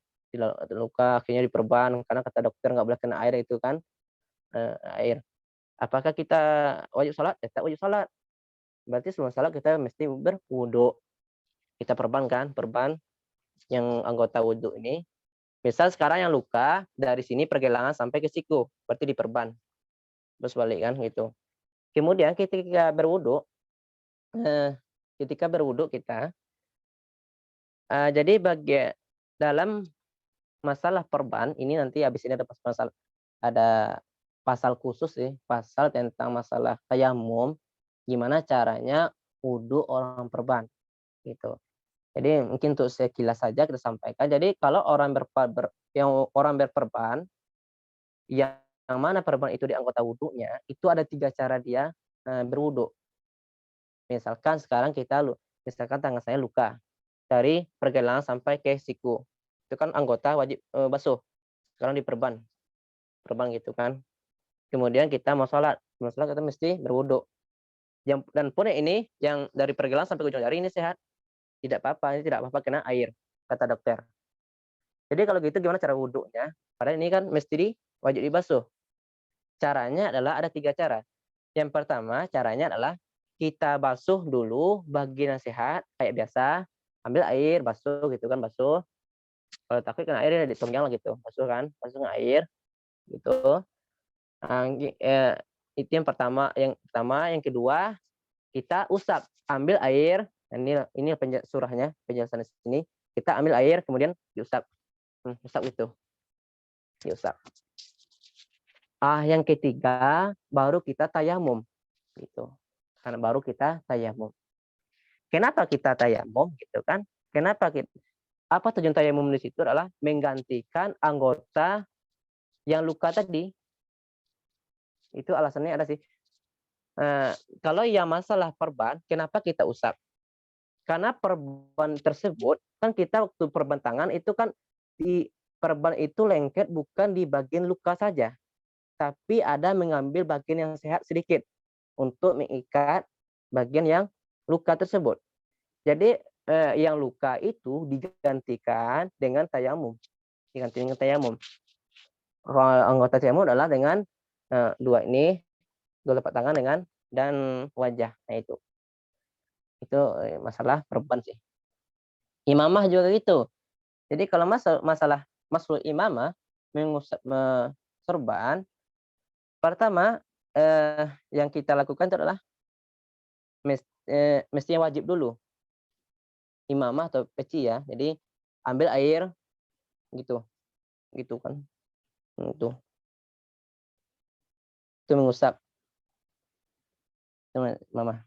Luka akhirnya diperban karena kata dokter nggak boleh kena air itu kan, air. Apakah kita wajib sholat? Tetap wajib sholat. Berarti sebelum sholat kita mesti berwudhu. Kita perban yang anggota wudhu ini. Misal sekarang yang luka dari sini pergelangan sampai ke siku, berarti diperban. Terus balik kan gitu. Kemudian ketika berwudhu kita, jadi dalam masalah perban ini nanti habis ini ada pasal khusus sih, pasal tentang masalah tayamum, gimana caranya wudhu orang perban gitu. Jadi mungkin untuk sekilas saja kita sampaikan. Jadi kalau orang berperban, yang mana perban itu di anggota wudhunya, itu ada 3 cara dia berwudhu. Misalkan tangan saya luka dari pergelangan sampai ke siku. Itu kan anggota wajib basuh. Sekarang perban gitu kan. Kemudian kita mau sholat kita mesti berwudhu. Dan pun ini yang dari pergelangan sampai ujung jari ini sehat. Tidak apa-apa kena air, kata dokter. Jadi kalau gitu gimana cara wudhunya? Padahal ini kan mesti wajib dibasuh. Caranya adalah ada 3 cara. Yang pertama caranya adalah kita basuh dulu bagian yang sehat kayak biasa, ambil air basuh gitu kan, basuh. Kalau takut kena air di tonggang gitu, basuh dengan air gitu. Itu yang pertama. Yang kedua kita usap, ambil air. Ini surahnya penjelasan di sini. Kita ambil air kemudian diusap, usap gitu, diusap. Yang ketiga baru kita tayamum gitu. Karena baru kita tayamum. Kenapa kita tayamum gitu kan? Apa tujuan tayamum di situ adalah menggantikan anggota yang luka tadi. Itu alasannya ada sih. Kalau yang masalah perban, kenapa kita usap? Karena perban tersebut kan kita waktu perban tangan itu kan di perban itu lengket bukan di bagian luka saja, tapi ada mengambil bagian yang sehat sedikit untuk mengikat bagian yang luka tersebut. Jadi yang luka itu digantikan dengan tayamum. Anggota tayamum adalah dengan dua telapak tangan dan wajah. Nah itu masalah perban sih. Imamah juga gitu. Jadi kalau masalah masul imamah mengusap sorban, pertama yang kita lakukan itu adalah mestinya wajib dulu imamah atau peci ya. Jadi ambil air gitu kan, itu mengusap mama.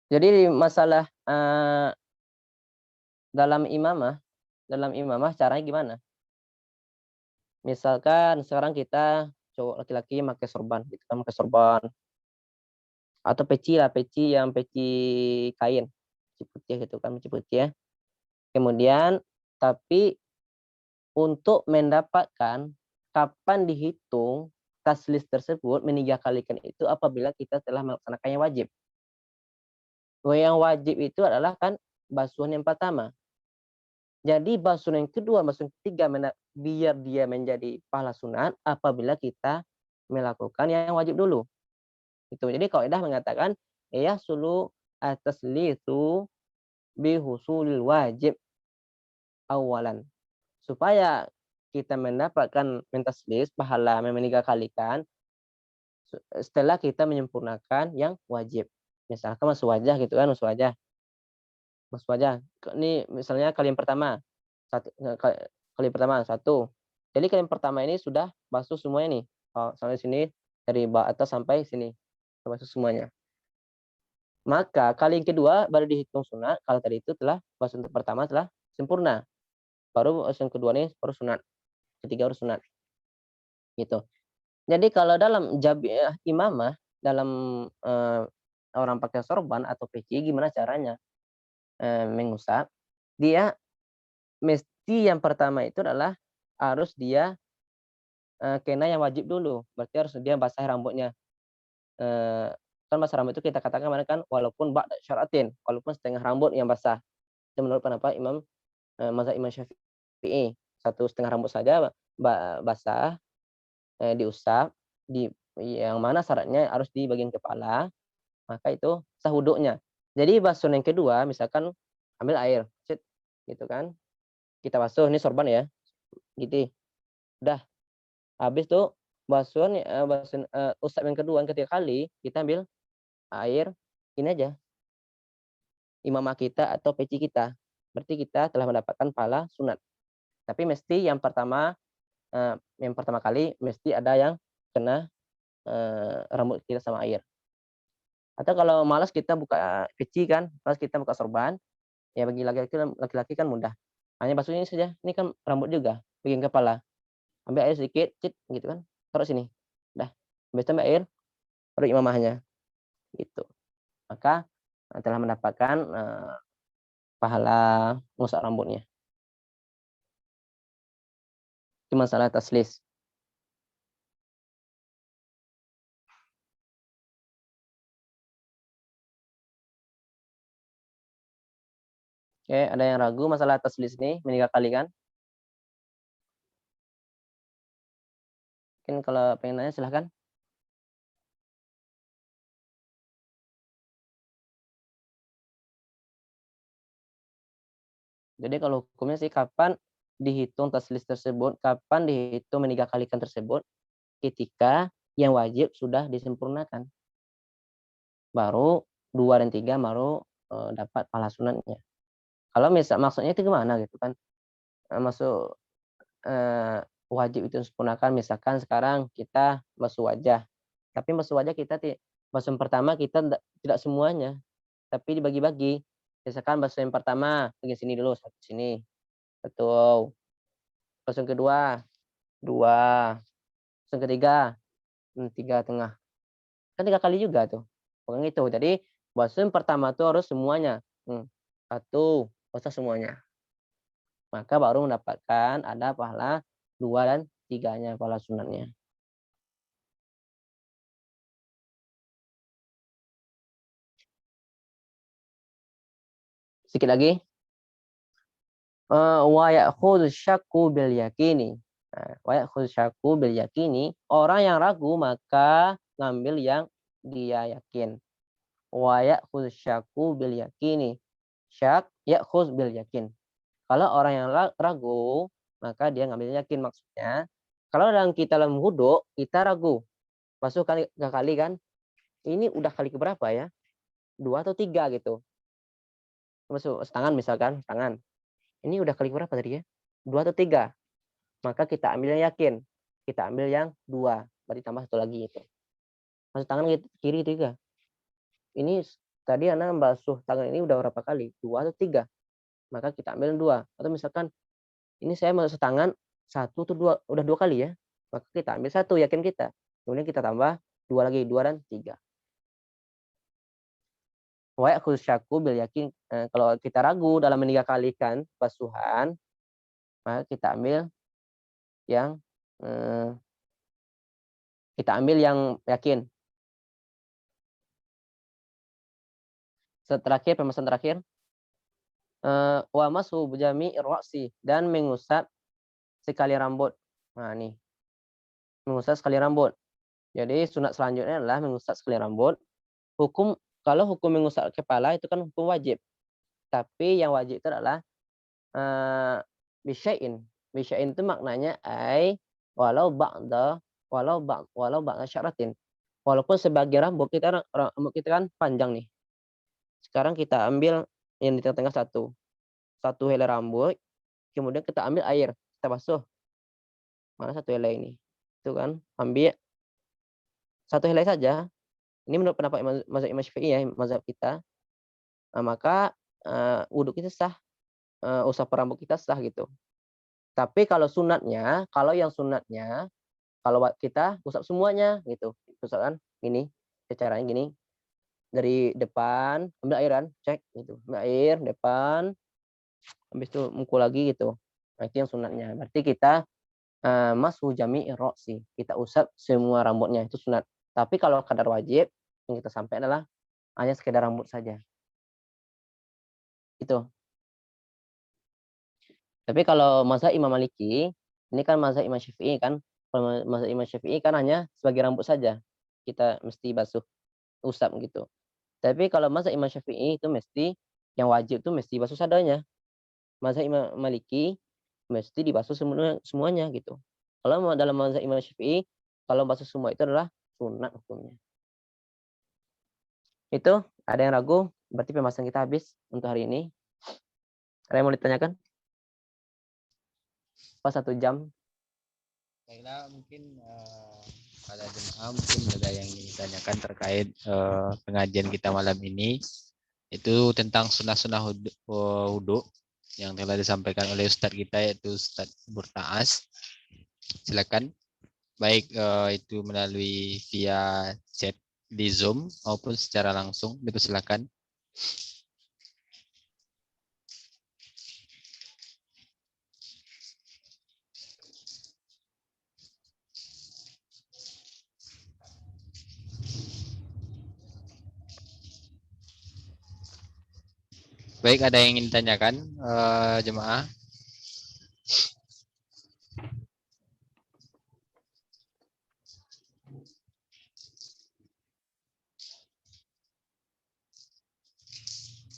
Jadi masalah dalam imamah caranya gimana? Misalkan sekarang kita cowok laki-laki pakai sorban gitu kan, pakai sorban. atau peci lah, peci yang peci kain, peci putih gitu kan, peci putih ya. Kemudian tapi untuk mendapatkan kapan dihitung taslis tersebut meniga kalikan itu apabila kita telah melaksanakan yang wajib. Yang wajib itu adalah kan basuhan yang pertama. Jadi basuhan yang kedua, basuhan ketiga biar dia menjadi pahala sunat apabila kita melakukan yang wajib dulu. Itu. Jadi kaidah mengatakan ya sulu at-taslisu bi husulil wajib awalan. Supaya kita mendapatkan mentaslis pahala meniga kalikan setelah kita menyempurnakan yang wajib. Misalkan masuk wajah gitu kan, masuk wajah. Masuk wajah. Ini misalnya kali yang pertama. Kali pertama satu. Jadi kali yang pertama ini sudah basuh semuanya nih. Sampai sini dari bawah atas sampai sini. Basuh semuanya. Maka kali yang kedua baru dihitung sunat. Kalau tadi itu telah basuh untuk pertama telah sempurna. Baru basuh yang kedua ini baru sunat. Ketiga baru sunat. Gitu. Jadi kalau dalam imamah, dalam orang pakai sorban atau peci, gimana caranya mengusap? Dia mesti yang pertama itu adalah harus dia kena yang wajib dulu. Berarti harus dia basah rambutnya. Kan basah rambut itu kita katakan mana kan walaupun ba'da syaratin, walaupun setengah rambut yang basah. Itu menurut pendapat mazhab Imam Syafi'i. 1/2 rambut saja basah, diusap, yang mana syaratnya harus di bagian kepala, maka itu sah wuduknya. Jadi basuh yang kedua, misalkan ambil air, gitu kan, kita basuh, ini sorban ya, gitu, udah, habis tuh usap yang kedua, yang ketiga kali, kita ambil air, ini aja, imamah kita atau peci kita, berarti kita telah mendapatkan pahala sunat. Tapi mesti yang pertama kali mesti ada yang kena rambut kita sama air. Atau kalau malas kita buka peci kan, malas kita buka sorban, ya bagi laki-laki kan mudah. Hanya basuhnya ini saja, ini kan rambut juga, bagian kepala. Ambil air sedikit, gitu kan, taruh sini. Dah, habis tambah air, taruh imamahnya. Gitu. Maka telah mendapatkan pahala ngusap rambutnya. Itu masalah taslis. Oke, ada yang ragu masalah taslis ini, meniga kalikan? Mungkin kalau pengen nanya silahkan. Jadi kalau hukumnya sih kapan dihitung taslis tersebut, kapan dihitung meniga kalikan tersebut, ketika yang wajib sudah disempurnakan. Baru 2 dan 3 baru dapat pahala sunatnya. Kalau maksudnya itu gimana gitu kan? Masuk wajib itu disempurnakan, misalkan sekarang kita basuh wajah. Tapi basuh wajah kita basuh yang pertama kita tidak semuanya, tapi dibagi-bagi. Misalkan basuh yang pertama bagian sini dulu, satu sini. Betul. Basuh yang kedua, 2. Basuh yang ketiga, 3 tengah. Kan 3 kali juga tuh. Bukan gitu. Jadi basuh yang pertama tuh harus semuanya. 1, basuh semuanya. Maka baru mendapatkan ada pahala 2 dan 3-nya pahala sunatnya. Sedikit lagi. Wa ya'khudz syakku bil yakini. Wa ya'khudz syakku bil yakini, orang yang ragu maka ngambil yang dia yakin. Wa ya'khudz syakku bil yakini. Syak ya'khudz bil yakin. Kalau orang yang ragu, maka dia ngambil yakin, maksudnya. Kalau dalam wudu, kita ragu. Masuk kali kan, ini udah kali keberapa ya? 2 atau 3 gitu. Masuk tangan misalkan, tangan. Ini udah kali berapa tadi ya? 2 atau 3. Maka kita ambil yang yakin. Kita ambil yang 2. Berarti tambah 1 lagi itu. Masuk tangan kiri 3. Ini tadi Anda basuh tangan ini udah berapa kali? 2 atau 3. Maka kita ambil yang 2. Atau misalkan ini saya basuh tangan 1 atau 2, udah 2 kali ya. Maka kita ambil 1 yakin kita. Kemudian kita tambah 2 lagi, 2 dan 3. Wa ya'khudhu syakku bil yakin. Kalau kita ragu dalam 3 kalikan basuhan, maka yang eh, kita ambil yang yakin. Terakhir, pembahasan terakhir. Wa mashu bujami ra'si, dan mengusap sekali rambut. Nah, nih. Mengusap sekali rambut. Jadi sunat selanjutnya adalah mengusap sekali rambut. Kalau hukum mengusap kepala itu kan hukum wajib. Tapi yang wajib itu adalah bisyai'in. Bisyai'in itu maknanya walau ba'da syaratin. Walaupun sebagai rambut kita kan panjang nih. Sekarang kita ambil yang di tengah-tengah satu helai rambut, kemudian kita ambil air, kita basuh. Mana satu helai ini? Itu kan, ambil satu helai saja. Ini menurut pendapat mazhab Imam Syafi'i ya, mazhab kita. Nah, maka wudhu kita sah, usap rambut kita sah gitu. Tapi kalau yang sunatnya, kalau kita usap semuanya gitu. Usap kan gini, caranya gini. Dari depan, ambil air kan, cek gitu. Ambil air depan, habis itu mukul lagi gitu. Nah, itu yang sunatnya. Berarti kita mashu jami'i ra'si. Kita usap semua rambutnya, itu sunat. Tapi kalau kadar wajib yang kita sampai adalah hanya sekedar rambut saja. Itu. Tapi kalau mazhab Imam Maliki, ini kan mazhab Imam Syafi'i kan. Kalau mazhab Imam Syafi'i kan hanya sebagai rambut saja. Kita mesti basuh, usap gitu. Tapi kalau mazhab Imam Syafi'i itu mesti yang wajib itu mesti basuh seadanya. Mazhab Imam Maliki mesti dibasuh semuanya gitu. Kalau dalam mazhab Imam Syafi'i, kalau basuh semua itu adalah sunat hukumnya. Itu ada yang ragu, berarti pembahasan kita habis untuk hari ini. Ada yang mau ditanyakan? Pas 1 jam. Baiklah, mungkin pada jemaah mungkin ada yang ingin ditanyakan terkait pengajian kita malam ini. Itu tentang sunnah-sunnah wudhu yang telah disampaikan oleh Ustadz kita, yaitu Ustadz Burtaas. Silakan, baik itu melalui via chat di Zoom maupun secara langsung, dipersilakan. Baik, ada yang ingin ditanyakan jemaah?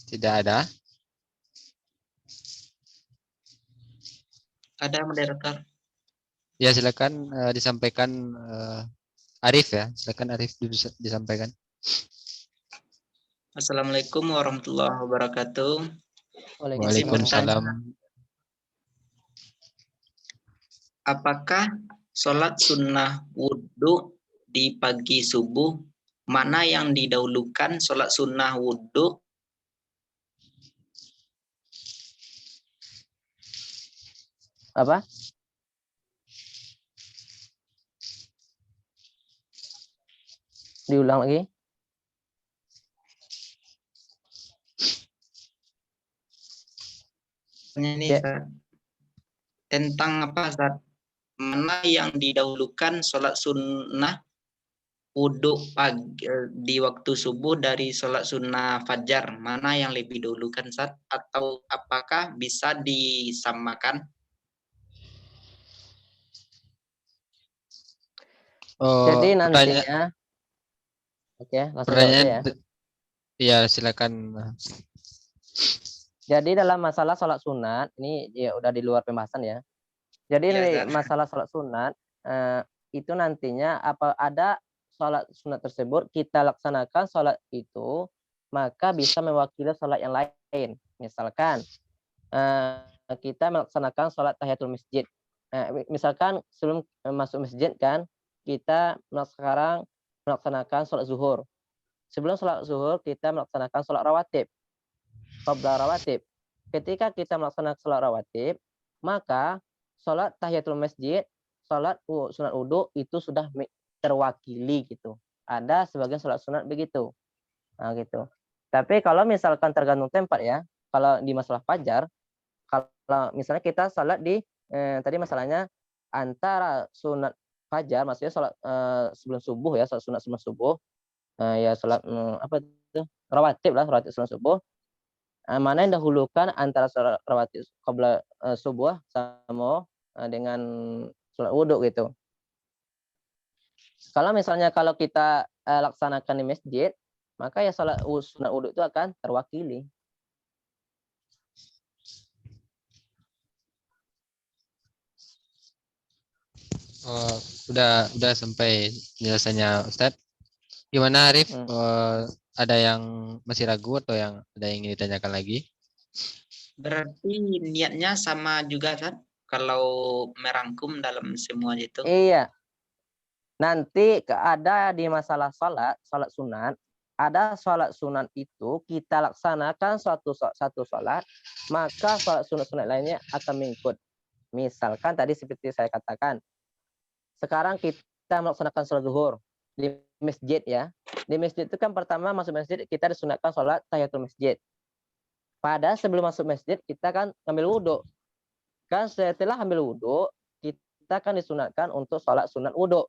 Tidak ada. Ada moderator. Ya, silakan disampaikan Arif ya. Silakan Arif disampaikan. Assalamualaikum warahmatullahi wabarakatuh. Waalaikumsalam. Apakah sholat sunnah wudhu di pagi subuh, mana yang didahulukan, sholat sunnah wudhu Apa? Diulang lagi. ini tentang apa, Ustaz? Mana yang didahulukan sholat sunnah wudhu pagi di waktu subuh dari sholat sunnah fajar, mana yang lebih dahulukan, Ustaz? Atau apakah bisa disamakan? Jadi nantinya, oke, langsung jawab saya ya. Ya, silakan. Jadi dalam masalah sholat sunat, ini ya udah di luar pembahasan ya. Jadi Ya, masalah sholat sunat, itu nantinya ada sholat sunat tersebut kita laksanakan sholat itu, maka bisa mewakili sholat yang lain. Misalkan kita melaksanakan sholat tahiyatul masjid. Misalkan sebelum masuk masjid kan, kita sekarang melaksanakan sholat zuhur. Sebelum sholat zuhur kita melaksanakan sholat rawatib. Qabla rawatib. Ketika kita melaksanakan sholat rawatib, maka sholat tahiyatul masjid, sholat sunat wudhu itu sudah terwakili gitu. Ada sebagian sholat sunat begitu. Nah, gitu. Tapi kalau misalkan tergantung tempat ya, kalau di masalah fajar, kalau misalnya kita salat di tadi masalahnya antara sunat fajar, maksudnya salat sebelum subuh ya, salat sunat sebelum subuh, ya salat apa itu rawatib lah, rawatib sebelum subuh. Mana yang dahulukan antara salat rawatib qabla subuh sama dengan salat wudhu gitu. Kalau misalnya kalau kita laksanakan di masjid, maka ya salat sunat wudhu itu akan terwakili. Oh, udah sampai penjelasannya Ustadz. Gimana Arif? Ada yang masih ragu atau yang ada yang ingin ditanyakan lagi? Berarti niatnya sama juga kan? Kalau merangkum dalam semua itu. Iya. Nanti ada di masalah salat sunat, ada salat sunat itu kita laksanakan satu salat, maka salat sunat lainnya akan mengikut. Misalkan tadi seperti saya katakan, sekarang kita melaksanakan sholat zuhur di masjid ya. Di masjid itu kan pertama masuk masjid kita disunatkan sholat tahiyatul masjid. Pada sebelum masuk masjid kita kan ambil wudhu. Kan setelah ambil wudhu kita kan disunatkan untuk sholat sunat wudhu.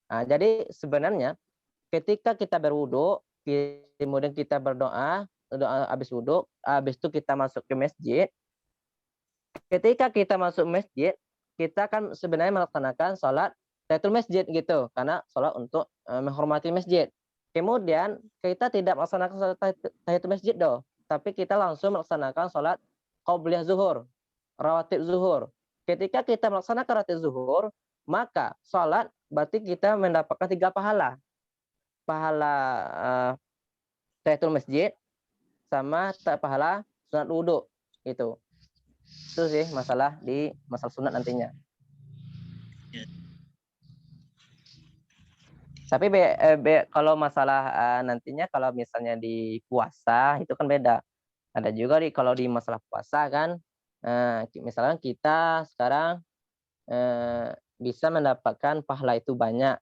Nah, jadi sebenarnya ketika kita berwudhu, kemudian kita berdoa, doa habis wudhu, habis itu kita masuk ke masjid. Ketika kita masuk masjid, kita kan sebenarnya melaksanakan sholat tahiyatul masjid gitu, karena sholat untuk menghormati masjid. Kemudian kita tidak melaksanakan sholat tahiyatul masjid tapi kita langsung melaksanakan sholat qabliyah zuhur, rawatib zuhur. Ketika kita melaksanakan rawatib zuhur, maka sholat berarti kita mendapatkan 3 pahala. Pahala tahiyatul masjid sama pahala sunat wudhu itu. Itu sih masalah sunat nantinya. Tapi kalau masalah nantinya kalau misalnya di puasa itu kan beda. Ada juga kalau di masalah puasa kan, misalnya kita sekarang bisa mendapatkan pahala itu banyak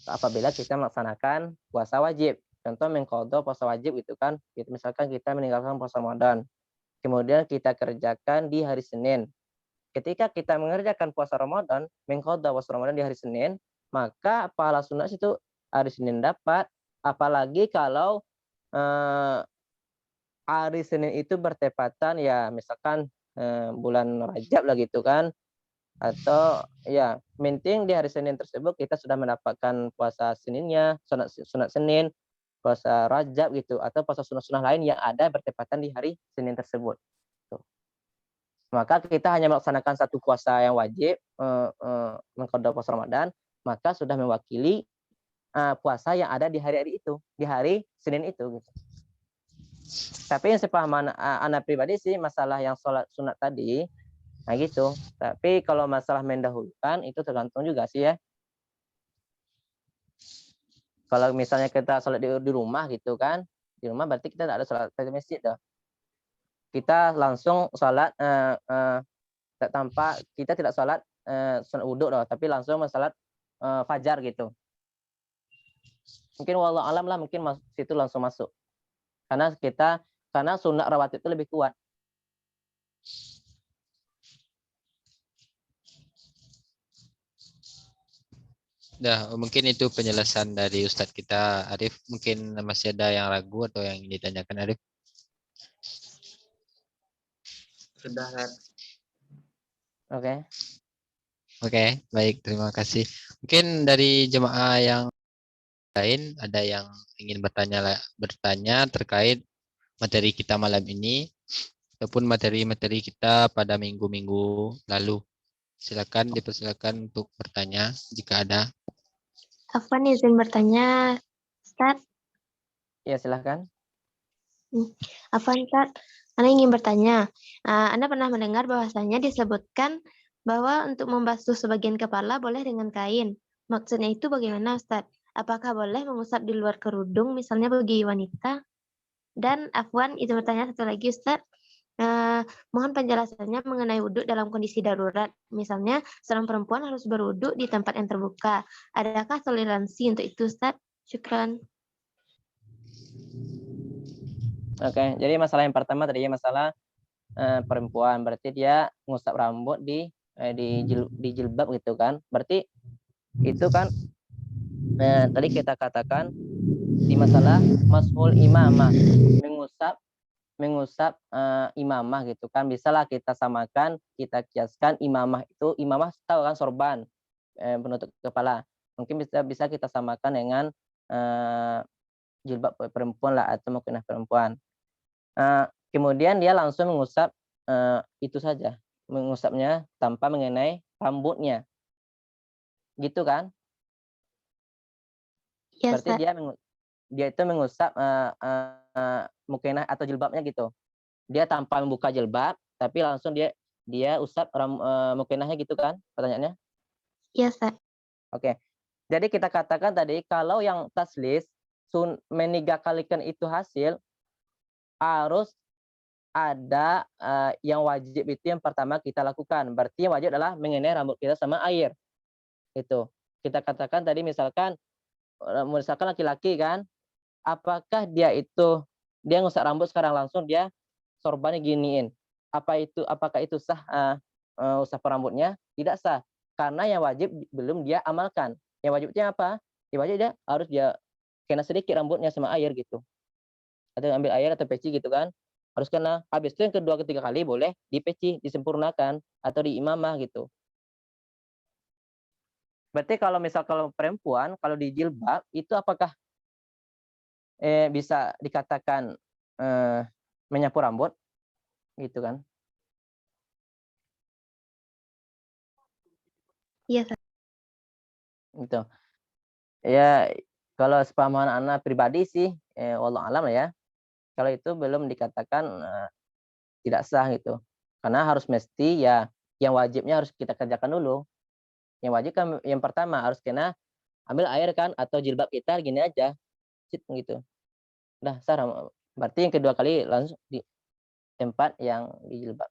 apabila kita melaksanakan puasa wajib. Contoh mengqadha puasa wajib itu kan, misalkan kita meninggalkan puasa Ramadan, kemudian kita kerjakan di hari Senin. Ketika kita mengerjakan puasa Ramadan, mengqadha puasa Ramadan di hari Senin, maka pahala sunat itu hari Senin dapat, apalagi kalau hari Senin itu bertepatan ya misalkan bulan Rajab lah gitu kan, atau ya penting di hari Senin tersebut kita sudah mendapatkan puasa Seninnya, sunat Senin, puasa Rajab gitu, atau puasa sunat-sunat lain yang ada bertepatan di hari Senin tersebut. Maka kita hanya melaksanakan satu puasa yang wajib, mengqadha puasa Ramadan, maka sudah mewakili puasa yang ada di hari-hari itu, di hari Senin itu. Gitu. Tapi yang sepaham anak pribadi sih masalah yang sholat sunat tadi, nah gitu. Tapi kalau masalah mendahulukan itu tergantung juga sih ya. Kalau misalnya kita sholat di rumah gitu kan, di rumah berarti kita tidak ada sholat di masjid dah. Kita langsung sholat tanpa kita tidak sholat sunat wudhu tapi langsung sholat fajar gitu. Mungkin wallahu alam lah, mungkin situ langsung masuk. Karena sunat rawatib itu lebih kuat. Dah, mungkin itu penjelasan dari Ustadz kita Arif. Mungkin masih ada yang ragu atau yang ingin ditanyakan Arif? Sudah. Oke. Oke, baik. Terima kasih. Mungkin dari jemaah yang lain ada yang ingin bertanya terkait materi kita malam ini ataupun materi-materi kita pada minggu-minggu lalu. Dipersilakan untuk bertanya jika ada. Afwan izin bertanya, Ustaz. Ya, silahkan. Afwan, Ustaz. Anda ingin bertanya. Anda pernah mendengar bahwasanya disebutkan bahwa untuk membasuh sebagian kepala boleh dengan kain. Maksudnya itu bagaimana, Ustaz? Apakah boleh mengusap di luar kerudung, misalnya bagi wanita? Dan Afwan izin bertanya satu lagi, Ustaz. Mohon penjelasannya mengenai wudhu dalam kondisi darurat. Misalnya, seorang perempuan harus berwudhu di tempat yang terbuka. Adakah toleransi untuk itu, Ustaz? Syukran. Oke, jadi masalah yang pertama tadi masalah perempuan, berarti dia ngusap rambut di jilbab gitu kan. Berarti itu kan tadi kita katakan di masalah mashul imamah, mengusap imamah gitu kan. Bisalah kita samakan, kita kiaskan imamah itu, imamah tahu kan sorban, penutup kepala. Mungkin bisa kita samakan dengan jilbab perempuan lah atau mukena perempuan. Kemudian dia langsung mengusap itu saja, mengusapnya tanpa mengenai rambutnya, gitu kan? Ya, Berarti Ustaz. dia itu mengusap mukena atau jilbabnya gitu. Dia tanpa membuka jilbab, tapi langsung dia usap mukenahnya gitu kan? Pertanyaannya? Ya, Ustaz. Oke. Jadi kita katakan tadi kalau yang taslis meniga kalikan itu hasil harus ada yang wajib itu yang pertama kita lakukan. Berarti yang wajib adalah mengenai rambut kita sama air. Itu. Kita katakan tadi misalkan laki-laki kan, apakah dia ngusap rambut sekarang langsung dia sorbannya giniin. Apakah itu sah usap rambutnya? Tidak sah. Karena yang wajib belum dia amalkan. Yang wajibnya apa? Yang wajib dia kena sedikit rambutnya sama air gitu. Atau ambil air atau peci gitu kan. Harus kena. Habis itu yang kedua ketiga kali boleh dipeci, disempurnakan atau diimamah gitu. Berarti kalau perempuan kalau di jilbab itu apakah bisa dikatakan menyapu rambut gitu kan? Iya, Ustaz. Gitu. Ya kalau sepahaman anak pribadi sih wallahu alam lah ya. Kalau itu belum dikatakan tidak sah gitu. Karena harus mesti ya yang wajibnya harus kita kerjakan dulu. Yang wajib kan yang pertama harus kena ambil air kan atau jilbab kita gini aja. Gitu. Udah sah. Berarti yang kedua kali langsung di tempat yang di jilbab.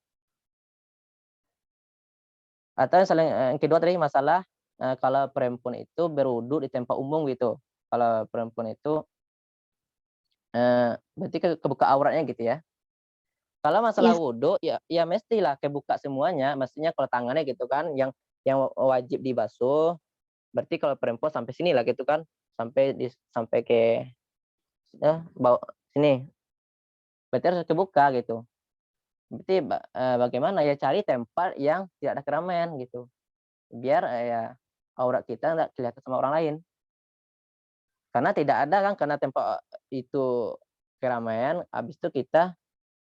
Atau yang kedua tadi masalah kalau perempuan itu berwudu di tempat umum gitu. Kalau perempuan itu berarti kebuka auratnya gitu ya. Kalau masalah Yes. wudhu ya mestilah kebuka semuanya. Mestinya kalau tangannya gitu kan yang wajib dibasuh. Berarti kalau perempuan sampai sini lah gitu kan. Sampai ke bawah sini. Berarti harus kebuka gitu. Berarti bagaimana ya cari tempat yang tidak ada keramaian gitu. Biar ya aurat kita nggak kelihatan sama orang lain. Karena tidak ada kan karena tempat itu keramaian, habis itu kita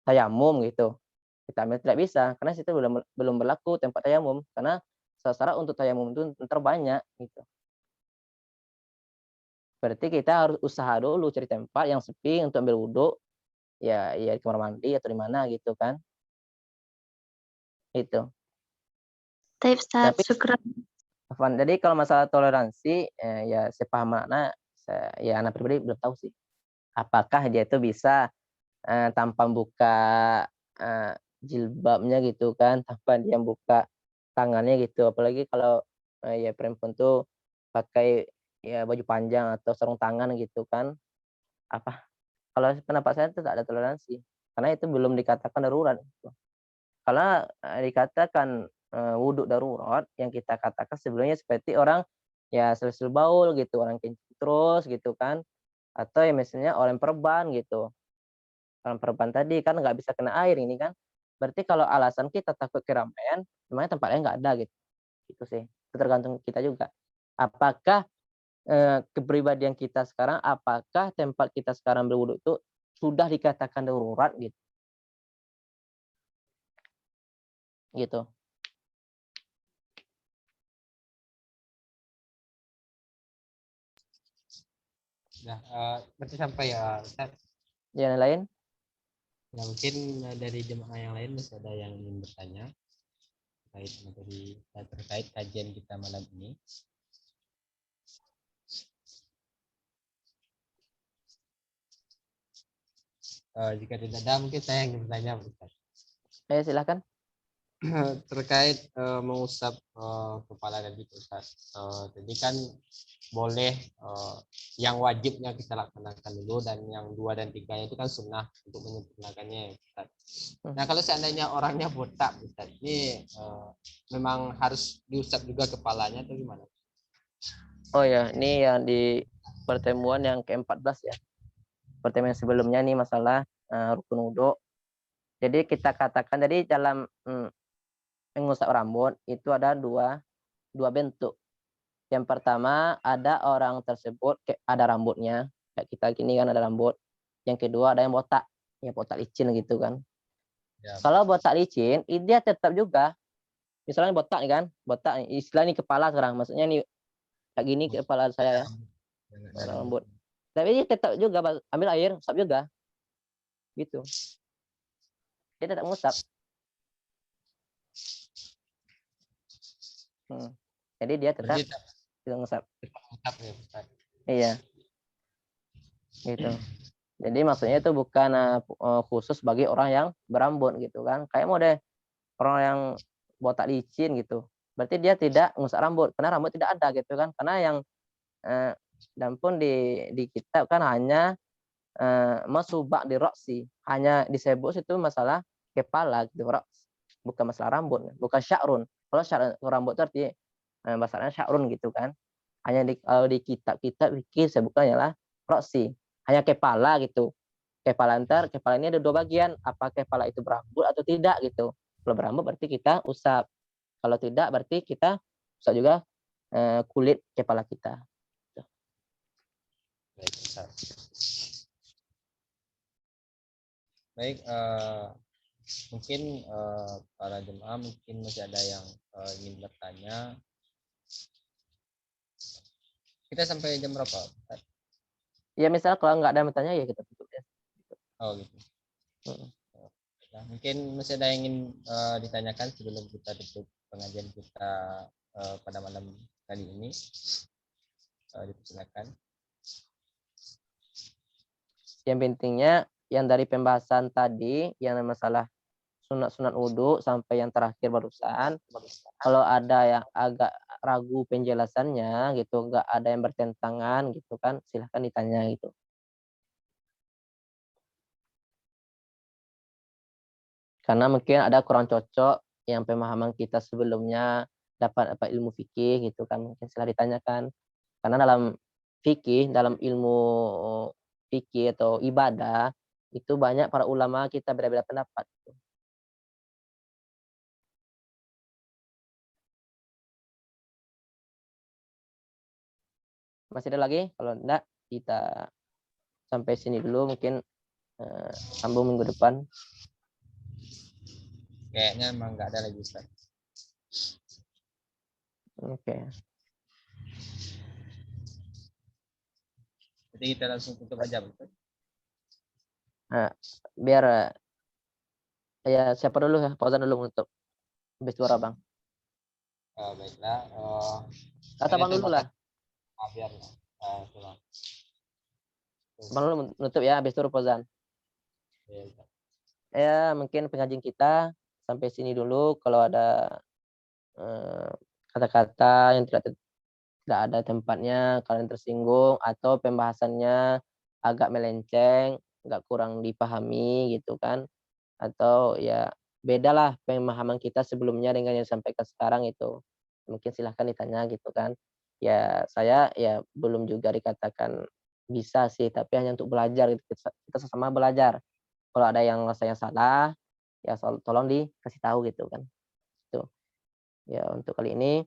tayamum gitu. Kita ambil tidak bisa karena situ belum berlaku tempat tayamum karena syarat untuk tayamum itu terbanyak gitu. Berarti kita harus usaha dulu cari tempat yang sepi untuk ambil wudhu ya di kamar mandi atau di mana gitu kan. Itu. Taib, Ustaz. Tapi Syukran. Afwan, jadi kalau masalah toleransi ya sepaham makna ya anak pribadi belum tahu sih. Apakah dia itu bisa tanpa buka jilbabnya gitu kan, tanpa dia buka tangannya gitu. Apalagi kalau ya perempuan tuh pakai ya baju panjang atau sarung tangan gitu kan. Apa kalau pendapat saya itu tak ada toleransi karena itu belum dikatakan darurat gitu. Karena dikatakan wudhu darurat yang kita katakan sebelumnya seperti orang ya sel-sel baul gitu, orang kencing terus gitu kan. Atau ya misalnya orang perban gitu. Orang perban tadi kan nggak bisa kena air ini kan. Berarti kalau alasan kita takut keramaian, memang tempatnya nggak ada gitu. Itu sih. Itu tergantung kita juga. Apakah kepribadian kita sekarang, apakah tempat kita sekarang berwudhu itu sudah dikatakan darurat gitu. Gitu. Nah, berarti sampai ya Ustaz. Yang lain? Nah, mungkin dari jemaah yang lain masih ada yang ingin bertanya terkait kajian kita malam ini. Jika tidak ada, mungkin saya yang bertanya, Ustaz. Silakan. terkait mengusap kepala tadi Ustaz. Jadi kan boleh yang wajibnya kita laksanakan dulu, dan yang 2 dan 3-nya itu kan sunnah untuk menyempurnakannya, Ustaz. Nah, kalau seandainya orangnya botak, Ustaz, ini memang harus diusap juga kepalanya atau gimana? Oh ya, ini yang di pertemuan yang ke-14 ya. Pertemuan yang sebelumnya nih masalah rukun wudhu. Jadi kita katakan jadi dalam mengusap rambut itu ada dua bentuk. Yang pertama ada orang tersebut ada rambutnya kayak kita gini kan ada rambut. Yang kedua ada yang botak, ya botak licin gitu kan. Ya. Kalau botak licin, dia tetap juga misalnya botak nih kan, botak nih, istilah ini kepala sekarang, maksudnya nih kayak gini kepala saya ya, rambut. Tapi dia tetap juga ambil air, usap juga, gitu. Dia tetap ngusap. Jadi dia tetap ngusap. Iya, gitu. Jadi maksudnya itu bukan khusus bagi orang yang berambut gitu kan. Kayak mau deh orang yang botak licin gitu. Berarti dia tidak ngusap rambut karena rambut tidak ada gitu kan. Karena yang dan pun di kitab kan hanya masubak di roksi, hanya disebut itu masalah kepala gitu, bukan masalah rambut, bukan sya'run. Kalau rambut itu artinya bahasanya sya'run gitu kan. Hanya kalau di kitab-kitab fikih sebutnya lah roksi, hanya kepala gitu. Kepala ini ada 2 bagian, apa kepala itu berambut atau tidak gitu. Kalau berambut berarti kita usap, kalau tidak berarti kita usap juga kulit kepala kita. Baik, mungkin para jemaah mungkin masih ada yang ingin bertanya. Kita sampai jam berapa? Ya misal kalau nggak ada yang bertanya ya kita tutup ya. Oh gitu. Nah, mungkin masih ada yang ingin ditanyakan sebelum kita tutup pengajian kita pada malam kali ini. Dipersilakan. Yang pentingnya yang dari pembahasan tadi yang masalah sunat-sunat wudhu sampai yang terakhir barusan, kalau ada yang agak ragu penjelasannya gitu, nggak ada yang bertentangan gitu kan, silahkan ditanya gitu. Karena mungkin ada kurang cocok yang pemahaman kita sebelumnya dapat ilmu fikih gitu kan, mungkin silahkan ditanyakan. Karena dalam fikih, dalam ilmu fikih atau ibadah itu banyak para ulama kita beda-beda pendapat. Masih ada lagi? Kalau enggak kita sampai sini dulu, mungkin sambung minggu depan. Kayaknya emang nggak ada lagi, Ustaz. Oke. Jadi kita langsung tutup aja, betul? Biar ya siapa dulu ya, Fauzan dulu untuk habis suara Bang. Baiklah. Kata Bang dulu lah. Biar Bang dulu nutup ya, habis itu Fauzan. Ya mungkin pengajian kita sampai sini dulu. Kalau ada kata-kata yang tidak ada tempatnya, kalian tersinggung atau pembahasannya agak melenceng, agak kurang dipahami gitu kan, atau ya bedalah pemahaman kita sebelumnya dengan yang sampaikan sekarang itu, mungkin silahkan ditanya gitu kan. Ya saya ya belum juga dikatakan bisa sih, tapi hanya untuk belajar gitu. Kita sama belajar. Kalau ada yang saya salah ya tolong dikasih tahu gitu kan. Itu ya untuk kali ini.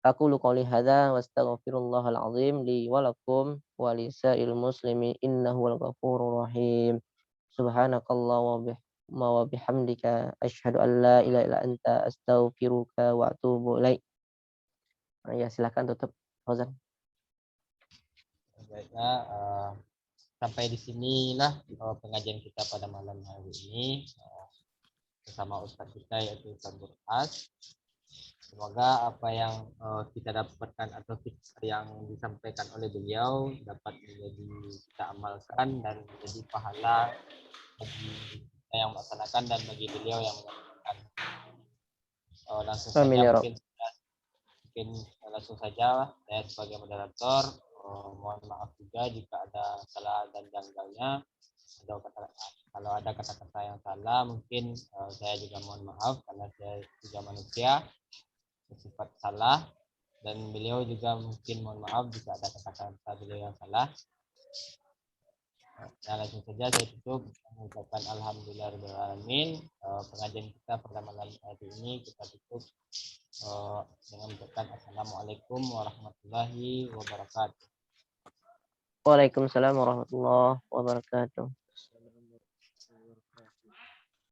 Aqulu qouli hadza wastaghfirullahal azim li wa lakum wa lisa'il muslimin innahu wal ghafurur rahim. Subhanakallah wa bihamdika asyhadu an la ilaha illa anta astaghfiruka wa atubu ilaik. Ya silakan tutup Fauzan. Baiklah, sampai di sinilah pengajian kita pada malam hari ini bersama Ustaz kita yaitu Ustaz Burhas. Semoga apa yang kita dapatkan atau tips yang disampaikan oleh beliau dapat menjadi kita amalkan dan menjadi pahala bagi kita yang melaksanakan dan bagi beliau yang menyampaikan. langsung Amin saja ya Rabb. mungkin langsung saja saya sebagai moderator mohon maaf juga jika ada salah dan janggalnya. Kalau ada kata-kata yang salah mungkin saya juga mohon maaf karena saya juga manusia bersifat salah, dan beliau juga mungkin mohon maaf jika ada kata-kata beliau yang salah. Nah, langsung saja saya tutup mengucapkan alhamdulillahirobbilalamin. Pengajian kita pada malam hari ini kita tutup dengan mengucapkan assalamualaikum warahmatullahi wabarakatuh. Waalaikumsalam warahmatullahi wabarakatuh.